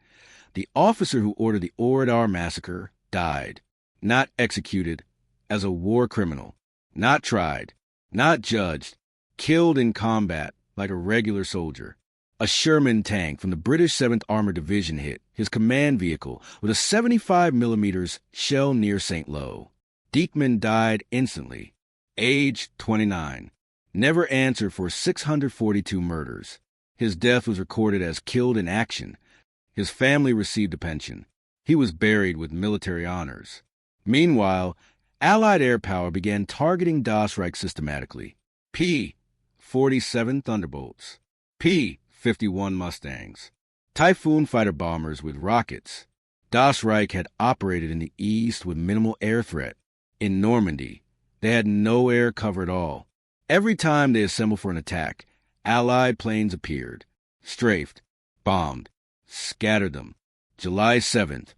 the officer who ordered the Oradour massacre, died, not executed, as a war criminal, not tried, not judged, killed in combat like a regular soldier. A Sherman tank from the British 7th Armored Division hit his command vehicle with a 75mm shell near St. Lo. Diekmann died instantly, age 29, never answered for 642 murders. His death was recorded as killed in action. His family received a pension. He was buried with military honors. Meanwhile, Allied air power began targeting Das Reich systematically. P-47 Thunderbolts, P-51 Mustangs, Typhoon fighter bombers with rockets. Das Reich had operated in the east with minimal air threat. In Normandy, they had no air cover at all. Every time they assembled for an attack, Allied planes appeared, strafed, bombed, scattered them. July 7th,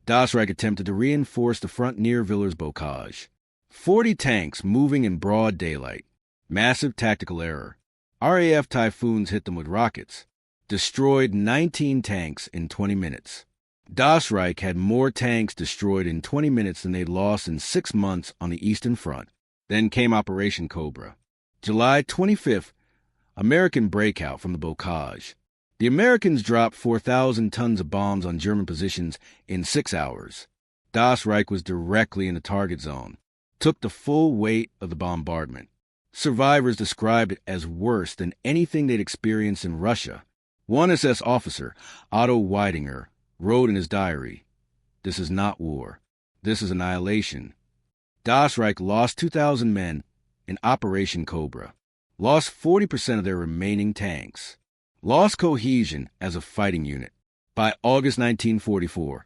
Das Reich attempted to reinforce the front near Villers-Bocage. 40 tanks moving in broad daylight. Massive tactical error. RAF Typhoons hit them with rockets. Destroyed 19 tanks in 20 minutes. Das Reich had more tanks destroyed in 20 minutes than they'd lost in 6 months on the Eastern Front. Then came Operation Cobra. July 25th, American breakout from the Bocage. The Americans dropped 4,000 tons of bombs on German positions in 6 hours. Das Reich was directly in the target zone, took the full weight of the bombardment. Survivors described it as worse than anything they'd experienced in Russia. One SS officer, Otto Weidinger, wrote in his diary, "This is not war. This is annihilation." Das Reich lost 2,000 men in Operation Cobra, lost 40% of their remaining tanks, lost cohesion as a fighting unit. By August 1944,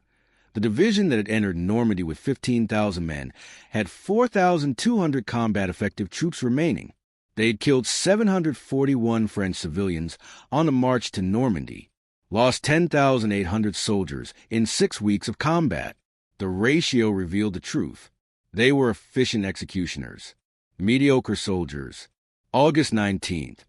the division that had entered Normandy with 15,000 men had 4,200 combat-effective troops remaining. They had killed 741 French civilians on the march to Normandy, lost 10,800 soldiers in 6 weeks of combat. The ratio revealed the truth. They were efficient executioners, mediocre soldiers. August 19th,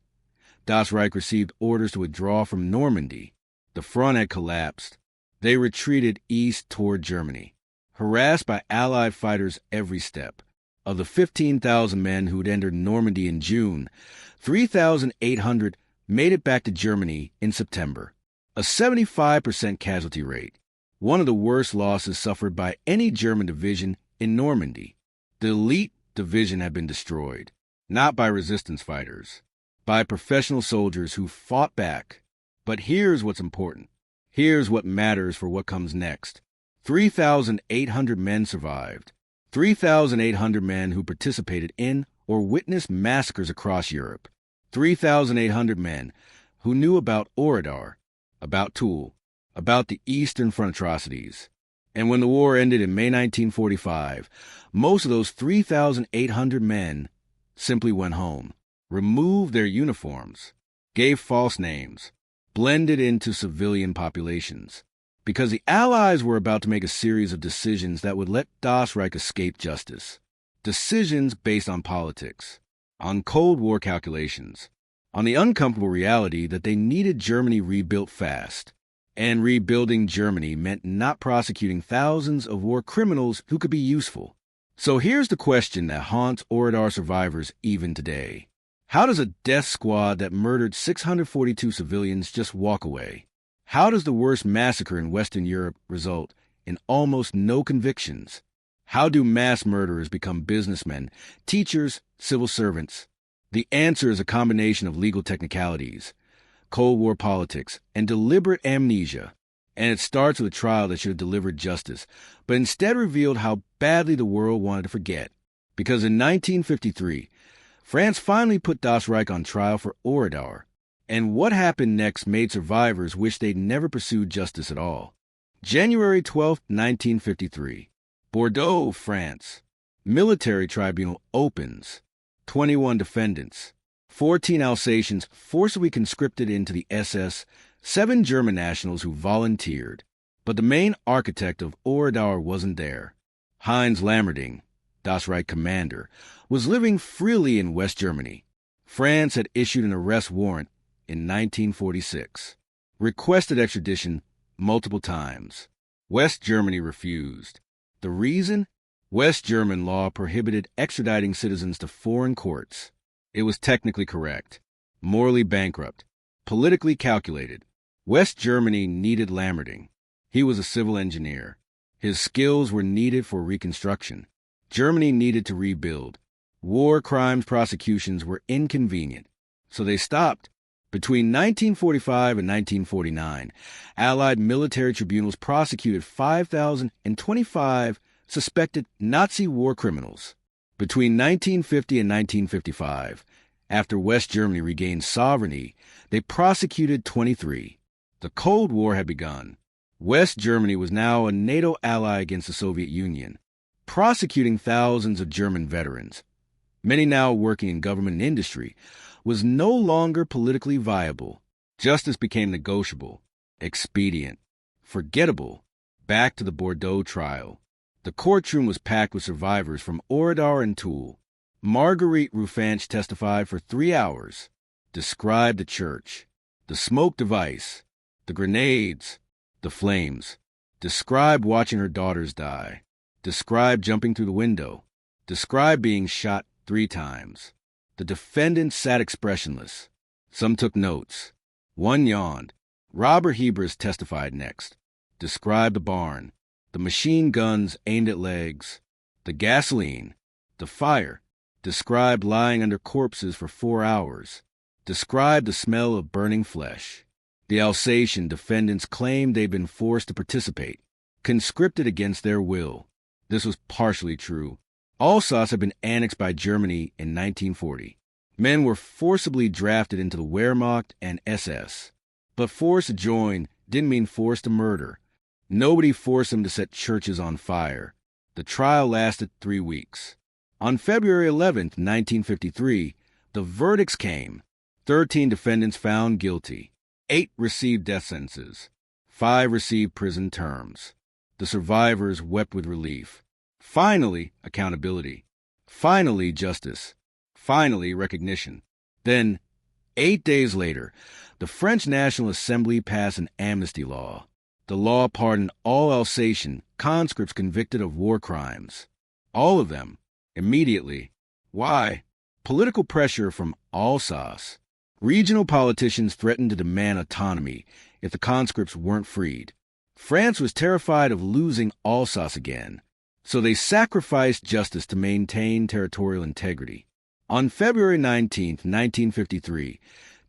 Das Reich received orders to withdraw from Normandy. The front had collapsed. They retreated east toward Germany, harassed by Allied fighters every step. Of the 15,000 men who'd entered Normandy in June, 3,800 made it back to Germany in September, a 75% casualty rate, one of the worst losses suffered by any German division in Normandy. The elite division had been destroyed, not by resistance fighters, by professional soldiers who fought back. But here's what's important. Here's what matters for what comes next. 3,800 men survived. 3,800 men who participated in or witnessed massacres across Europe. 3,800 men who knew about Oradour, about Tulle, about the Eastern Front atrocities. And when the war ended in May 1945, most of those 3,800 men simply went home, removed their uniforms, gave false names, blended into civilian populations, because the Allies were about to make a series of decisions that would let Das Reich escape justice. Decisions based on politics, on Cold War calculations, on the uncomfortable reality that they needed Germany rebuilt fast. And rebuilding Germany meant not prosecuting thousands of war criminals who could be useful. So here's the question that haunts Oradour survivors even today. How does a death squad that murdered 642 civilians just walk away? How does the worst massacre in Western Europe result in almost no convictions? How do mass murderers become businessmen, teachers, civil servants? The answer is a combination of legal technicalities, Cold War politics, and deliberate amnesia. And it starts with a trial that should have delivered justice, but instead revealed how badly the world wanted to forget. Because in 1953, France finally put Das Reich on trial for Oradour. And what happened next made survivors wish they'd never pursued justice at all. January 12, 1953. Bordeaux, France. Military tribunal opens. 21 defendants. 14 Alsatians forcibly conscripted into the SS, 7 German nationals who volunteered. But the main architect of Oradour wasn't there. Heinz Lammerding, Das Reich commander, was living freely in West Germany. France had issued an arrest warrant in 1946, requested extradition multiple times. West Germany refused. The reason? West German law prohibited extraditing citizens to foreign courts. It was technically correct, morally bankrupt, politically calculated. West Germany needed Lammerding. He was a civil engineer. His skills were needed for reconstruction. Germany needed to rebuild. War crimes prosecutions were inconvenient, so they stopped. Between 1945 and 1949, Allied military tribunals prosecuted 5,025 suspected Nazi war criminals. Between 1950 and 1955, after West Germany regained sovereignty, they prosecuted 23. The Cold War had begun. West Germany was now a NATO ally against the Soviet Union, prosecuting thousands of German veterans, many now working in government and industry, was no longer politically viable. Justice became negotiable, expedient, forgettable. Back to the Bordeaux trial. The courtroom was packed with survivors from Oradour and Tulle. Marguerite Ruffanch testified for 3 hours, described the church, the smoke device, the grenades, the flames, described watching her daughters die, described jumping through the window, described being shot 3 times. The defendants sat expressionless. Some took notes. One yawned. Robert Hebers testified next. Described the barn, the machine guns aimed at legs, the gasoline, the fire. Described lying under corpses for 4 hours. Described the smell of burning flesh. The Alsatian defendants claimed they'd been forced to participate, conscripted against their will. This was partially true. Alsace had been annexed by Germany in 1940. Men were forcibly drafted into the Wehrmacht and SS. But forced to join didn't mean forced to murder. Nobody forced them to set churches on fire. The trial lasted 3 weeks. On February 11, 1953, the verdicts came. 13 defendants found guilty. 8 received death sentences. 5 received prison terms. The survivors wept with relief. Finally, accountability. Finally, justice. Finally, recognition. Then, 8 days later, the French National Assembly passed an amnesty law. The law pardoned all Alsatian conscripts convicted of war crimes. All of them, immediately. Why? Political pressure from Alsace. Regional politicians threatened to demand autonomy if the conscripts weren't freed. France was terrified of losing Alsace again, so they sacrificed justice to maintain territorial integrity. On February 19, 1953,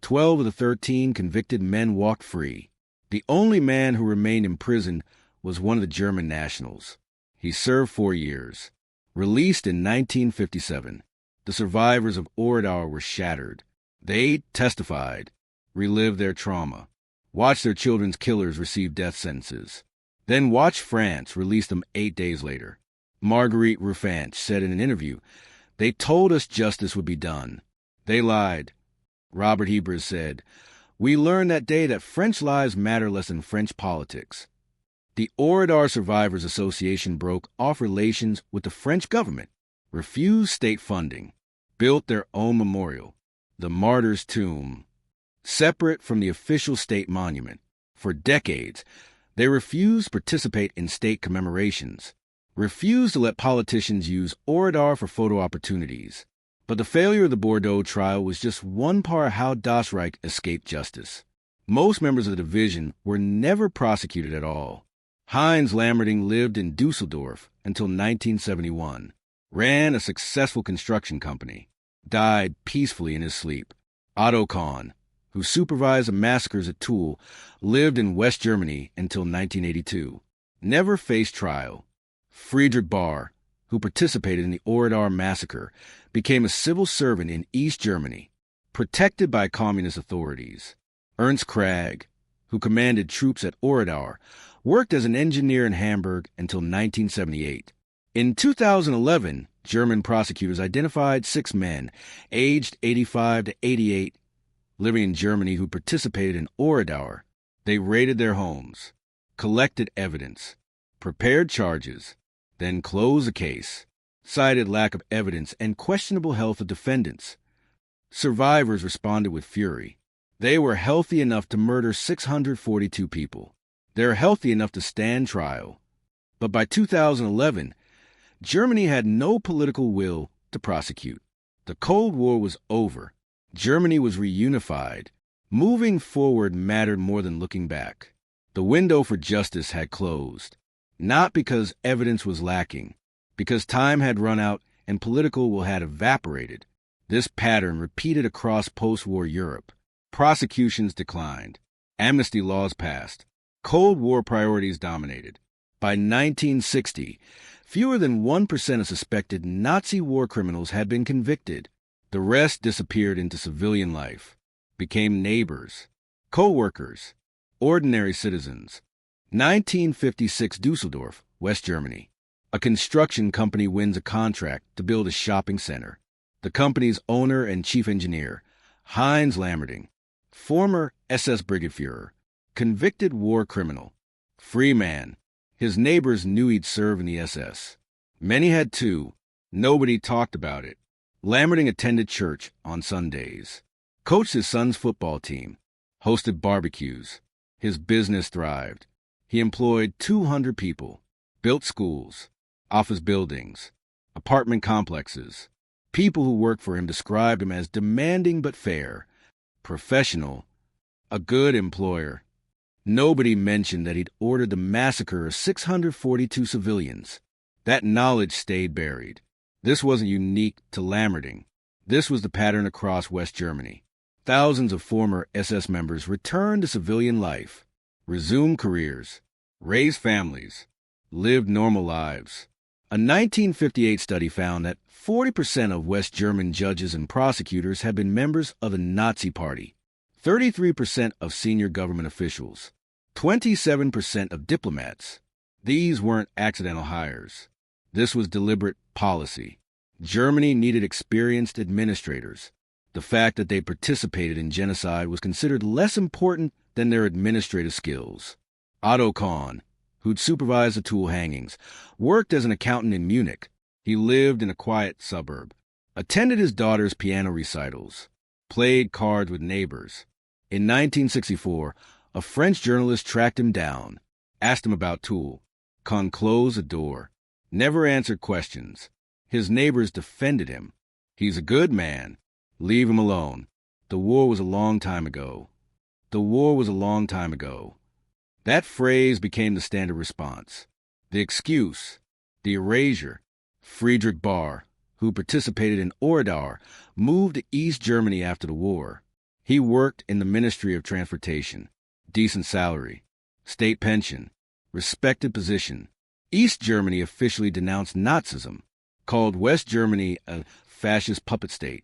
12 of the 13 convicted men walked free. The only man who remained in prison was one of the German nationals. He served 4 years. Released in 1957, the survivors of Oradour were shattered. They testified, relived their trauma, watched their children's killers receive death sentences, then watched France release them 8 days later. Marguerite Ruffin said in an interview, "They told us justice would be done. They lied." Robert Hebers said, "We learned that day that French lives matter less than French politics." The Oradour Survivors Association broke off relations with the French government, refused state funding, built their own memorial, the Martyrs' Tomb, separate from the official state monument. For decades, they refused to participate in state commemorations, refused to let politicians use Oradour for photo opportunities. But the failure of the Bordeaux trial was just one part of how Das Reich escaped justice. Most members of the division were never prosecuted at all. Heinz Lammerding lived in Dusseldorf until 1971, ran a successful construction company, died peacefully in his sleep. Otto Kahn, who supervised the massacres at Tulle, lived in West Germany until 1982, never faced trial. Friedrich Bahr, who participated in the Oradour massacre, became a civil servant in East Germany, protected by communist authorities. Ernst Krag, who commanded troops at Oradour, worked as an engineer in Hamburg until 1978. In 2011, German prosecutors identified 6 men, aged 85 to 88, living in Germany who participated in Oradour. They raided their homes, collected evidence, prepared charges, then closed the case, cited lack of evidence and questionable health of defendants. Survivors responded with fury. They were healthy enough to murder 642 people. They're healthy enough to stand trial. But by 2011, Germany had no political will to prosecute. The Cold War was over. Germany was reunified. Moving forward mattered more than looking back. The window for justice had closed. Not because evidence was lacking, because time had run out and political will had evaporated. This pattern repeated across post-war Europe. Prosecutions declined. Amnesty laws passed. Cold War priorities dominated. By 1960, fewer than 1% of suspected Nazi war criminals had been convicted. The rest disappeared into civilian life, became neighbors, co-workers, ordinary citizens. 1956 Dusseldorf, West Germany. A construction company wins a contract to build a shopping center. The company's owner and chief engineer, Heinz Lammerding, former SS Brigadeführer, convicted war criminal, free man. His neighbors knew he'd served in the SS. Many had too. Nobody talked about it. Lammerding attended church on Sundays, coached his son's football team, hosted barbecues. His business thrived. He employed 200 people, built schools, office buildings, apartment complexes. People who worked for him described him as demanding but fair, professional, a good employer. Nobody mentioned that he'd ordered the massacre of 642 civilians. That knowledge stayed buried. This wasn't unique to Lammerding. This was the pattern across West Germany. Thousands of former SS members returned to civilian life, resumed careers, raised families, lived normal lives. A 1958 study found that 40% of West German judges and prosecutors had been members of the Nazi Party, 33% of senior government officials, 27% of diplomats. These weren't accidental hires. This was deliberate policy. Germany needed experienced administrators. The fact that they participated in genocide was considered less important than their administrative skills. Otto Kahn, who'd supervised the Tulle hangings, worked as an accountant in Munich. He lived in a quiet suburb, attended his daughter's piano recitals, played cards with neighbors. In 1964, a French journalist tracked him down, asked him about Tulle. Kahn closed the door, never answered questions. His neighbors defended him. He's a good man. Leave him alone. The war was a long time ago. The war was a long time ago. That phrase became the standard response. The excuse, the erasure. Friedrich Bahr, who participated in Oradour, moved to East Germany after the war. He worked in the Ministry of Transportation. Decent salary, state pension, respected position. East Germany officially denounced Nazism, called West Germany a fascist puppet state.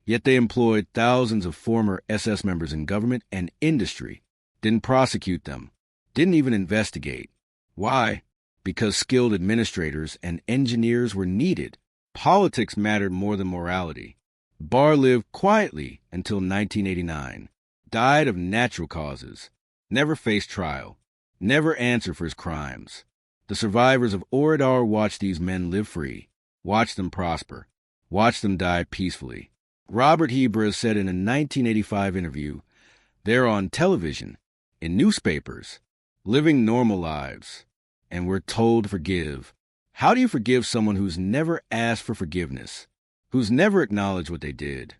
Yet they employed thousands of former SS members in government and industry, didn't prosecute them, didn't even investigate. Why? Because skilled administrators and engineers were needed. Politics mattered more than morality. Bahr lived quietly until 1989, died of natural causes, never faced trial, never answered for his crimes. The survivors of Oradour watched these men live free, watched them prosper, watched them die peacefully. Robert Hebra said in a 1985 interview, "They're on television, in newspapers, living normal lives, and we're told to forgive." How do you forgive someone who's never asked for forgiveness, who's never acknowledged what they did?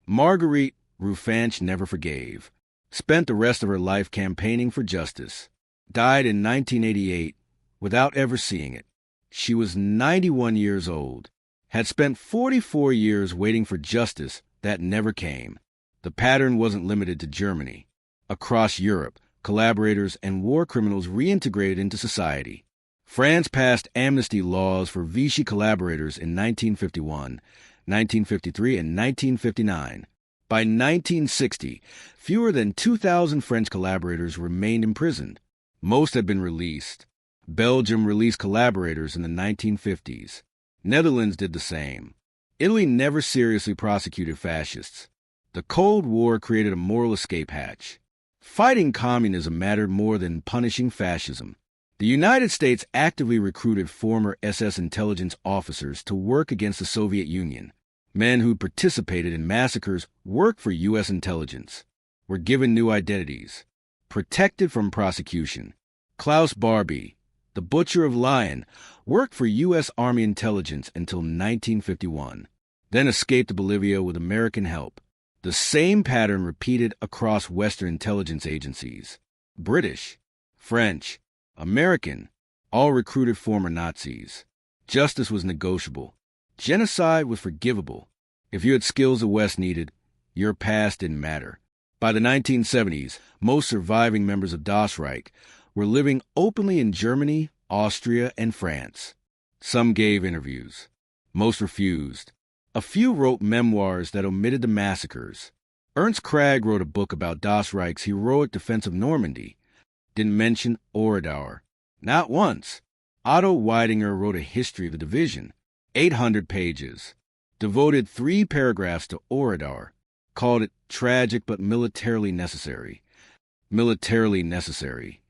Marguerite Rufanch never forgave, spent the rest of her life campaigning for justice, died in 1988 without ever seeing it. She was 91 years old, had spent 44 years waiting for justice that never came. The pattern wasn't limited to Germany. Across Europe, collaborators and war criminals reintegrated into society. France passed amnesty laws for Vichy collaborators in 1951, 1953, and 1959. By 1960, fewer than 2,000 French collaborators remained imprisoned. Most had been released. Belgium released collaborators in the 1950s. Netherlands did the same. Italy never seriously prosecuted fascists. The Cold War created a moral escape hatch. Fighting communism mattered more than punishing fascism. The United States actively recruited former SS intelligence officers to work against the Soviet Union. Men who participated in massacres worked for U.S. intelligence, were given new identities, protected from prosecution. Klaus Barbie, the butcher of Lyon, worked for U.S. Army intelligence until 1951, then escaped to Bolivia with American help. The same pattern repeated across Western intelligence agencies. British, French, American, all recruited former Nazis. Justice was negotiable. Genocide was forgivable. If you had skills the West needed, your past didn't matter. By the 1970s, most surviving members of Das Reich were living openly in Germany, Austria, and France. Some gave interviews. Most refused. A few wrote memoirs that omitted the massacres. Ernst Krag wrote a book about Das Reich's heroic defense of Normandy. Didn't mention Oradour. Not once. Otto Weidinger wrote a history of the division, 800 pages. Devoted 3 paragraphs to Oradour. Called it tragic but militarily necessary. Militarily necessary.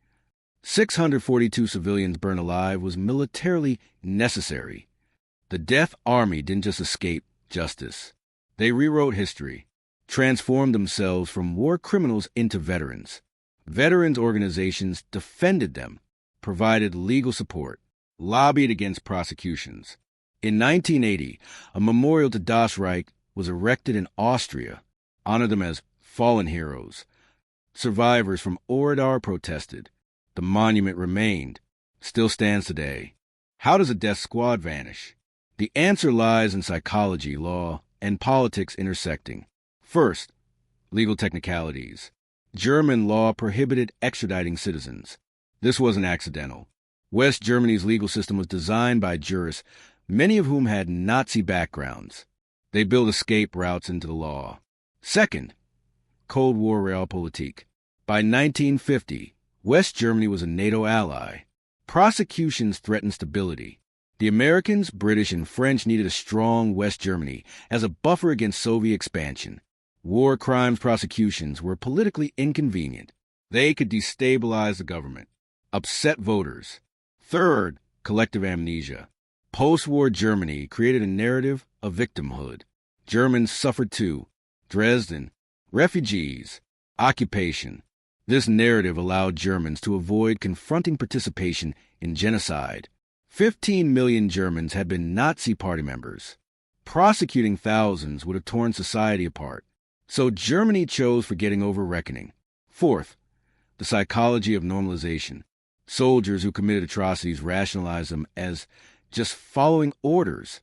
642 civilians burned alive was militarily necessary. The Death Army didn't just escape justice. They rewrote history, transformed themselves from war criminals into veterans. Veterans organizations defended them, provided legal support, lobbied against prosecutions. In 1980, a memorial to Das Reich was erected in Austria, honored them as fallen heroes. Survivors from Oradour protested. The monument remained, still stands today. How does a death squad vanish? The answer lies in psychology, law, and politics intersecting. First, legal technicalities. German law prohibited extraditing citizens. This wasn't accidental. West Germany's legal system was designed by jurists, many of whom had Nazi backgrounds. They built escape routes into the law. Second, Cold War realpolitik. By 1950, West Germany was a NATO ally. Prosecutions threatened stability. The Americans, British, and French needed a strong West Germany as a buffer against Soviet expansion. War crimes prosecutions were politically inconvenient. They could destabilize the government, upset voters. Third, collective amnesia. Post-war Germany created a narrative of victimhood. Germans suffered too. Dresden, refugees, occupation. This narrative allowed Germans to avoid confronting participation in genocide. 15 million Germans had been Nazi party members. Prosecuting thousands would have torn society apart. So Germany chose forgetting over reckoning. Fourth, the psychology of normalization. Soldiers who committed atrocities rationalized them as just following orders.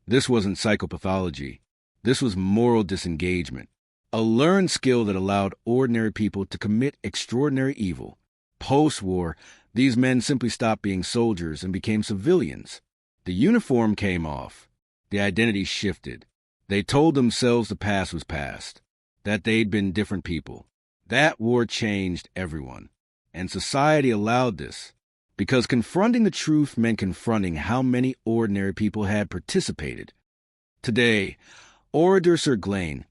This wasn't psychopathology. This was moral disengagement, a learned skill that allowed ordinary people to commit extraordinary evil. Post-war, these men simply stopped being soldiers and became civilians. The uniform came off. The identity shifted. They told themselves the past was past, that they'd been different people. That war changed everyone, and society allowed this, because confronting the truth meant confronting how many ordinary people had participated. Today, Oradour-sur-Glane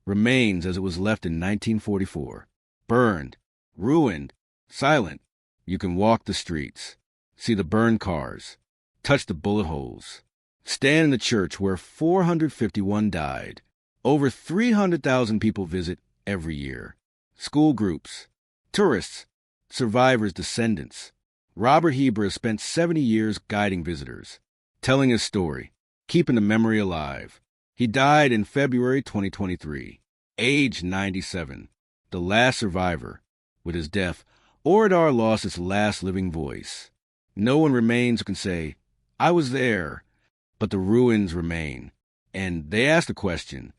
remains as it was left in 1944, burned, ruined, silent. You can walk the streets, see the burned cars, touch the bullet holes, stand in the church where 451 died. Over 300,000 people visit every year. School groups, tourists, survivors' descendants. Robert Heber has spent 70 years guiding visitors, telling his story, keeping the memory alive. He died in February 2023, age 97, the last survivor. With his death, Oradour lost its last living voice. No one remains who can say, "I was there," but the ruins remain. And they ask a question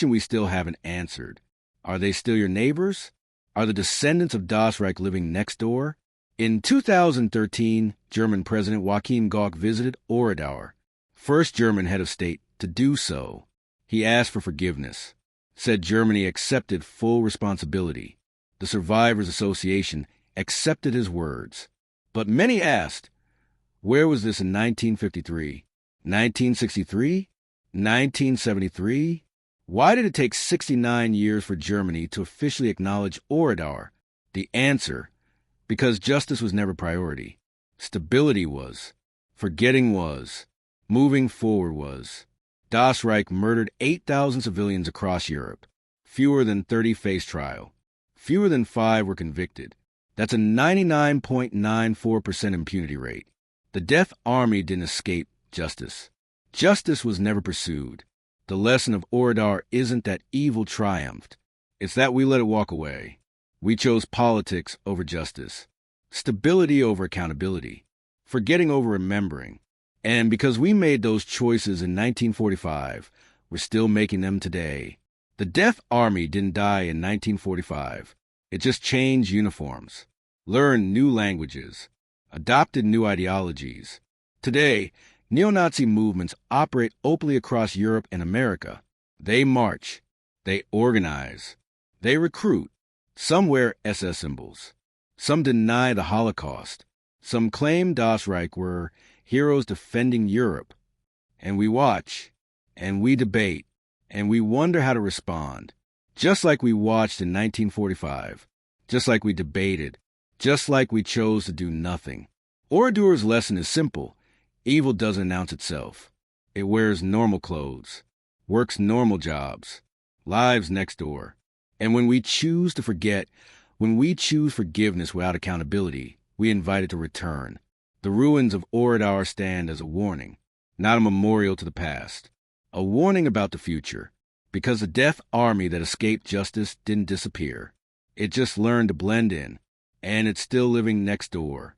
we still haven't answered. Are they still your neighbors? Are the descendants of Das Reich living next door? In 2013, German President Joachim Gauck visited Oradour, first German head of state to do so. He asked for forgiveness, said Germany accepted full responsibility. The Survivors Association accepted his words. But many asked, where was this in 1953, 1963, 1973? Why did it take 69 years for Germany to officially acknowledge Oradour? The answer, because justice was never priority. Stability was. Forgetting was. Moving forward was. Das Reich murdered 8,000 civilians across Europe. Fewer than 30 faced trial. Fewer than 5 were convicted. That's a 99.94% impunity rate. The Death Army didn't escape justice. Justice was never pursued. The lesson of Oradour isn't that evil triumphed. It's that we let it walk away. We chose politics over justice. Stability over accountability. Forgetting over remembering. And because we made those choices in 1945, we're still making them today. The Death Army didn't die in 1945. It just changed uniforms, learned new languages, adopted new ideologies. Today, neo-Nazi movements operate openly across Europe and America. They march, they organize, they recruit. Some wear SS symbols. Some deny the Holocaust. Some claim Das Reich were heroes defending Europe. And we watch, and we debate, and we wonder how to respond. Just like we watched in 1945, just like we debated, just like we chose to do nothing. Oradour's lesson is simple. Evil doesn't announce itself. It wears normal clothes, works normal jobs, lives next door. And when we choose to forget, when we choose forgiveness without accountability, we invite it to return. The ruins of Oradour stand as a warning, not a memorial to the past. A warning about the future, because the Death Army that escaped justice didn't disappear. It just learned to blend in, and it's still living next door.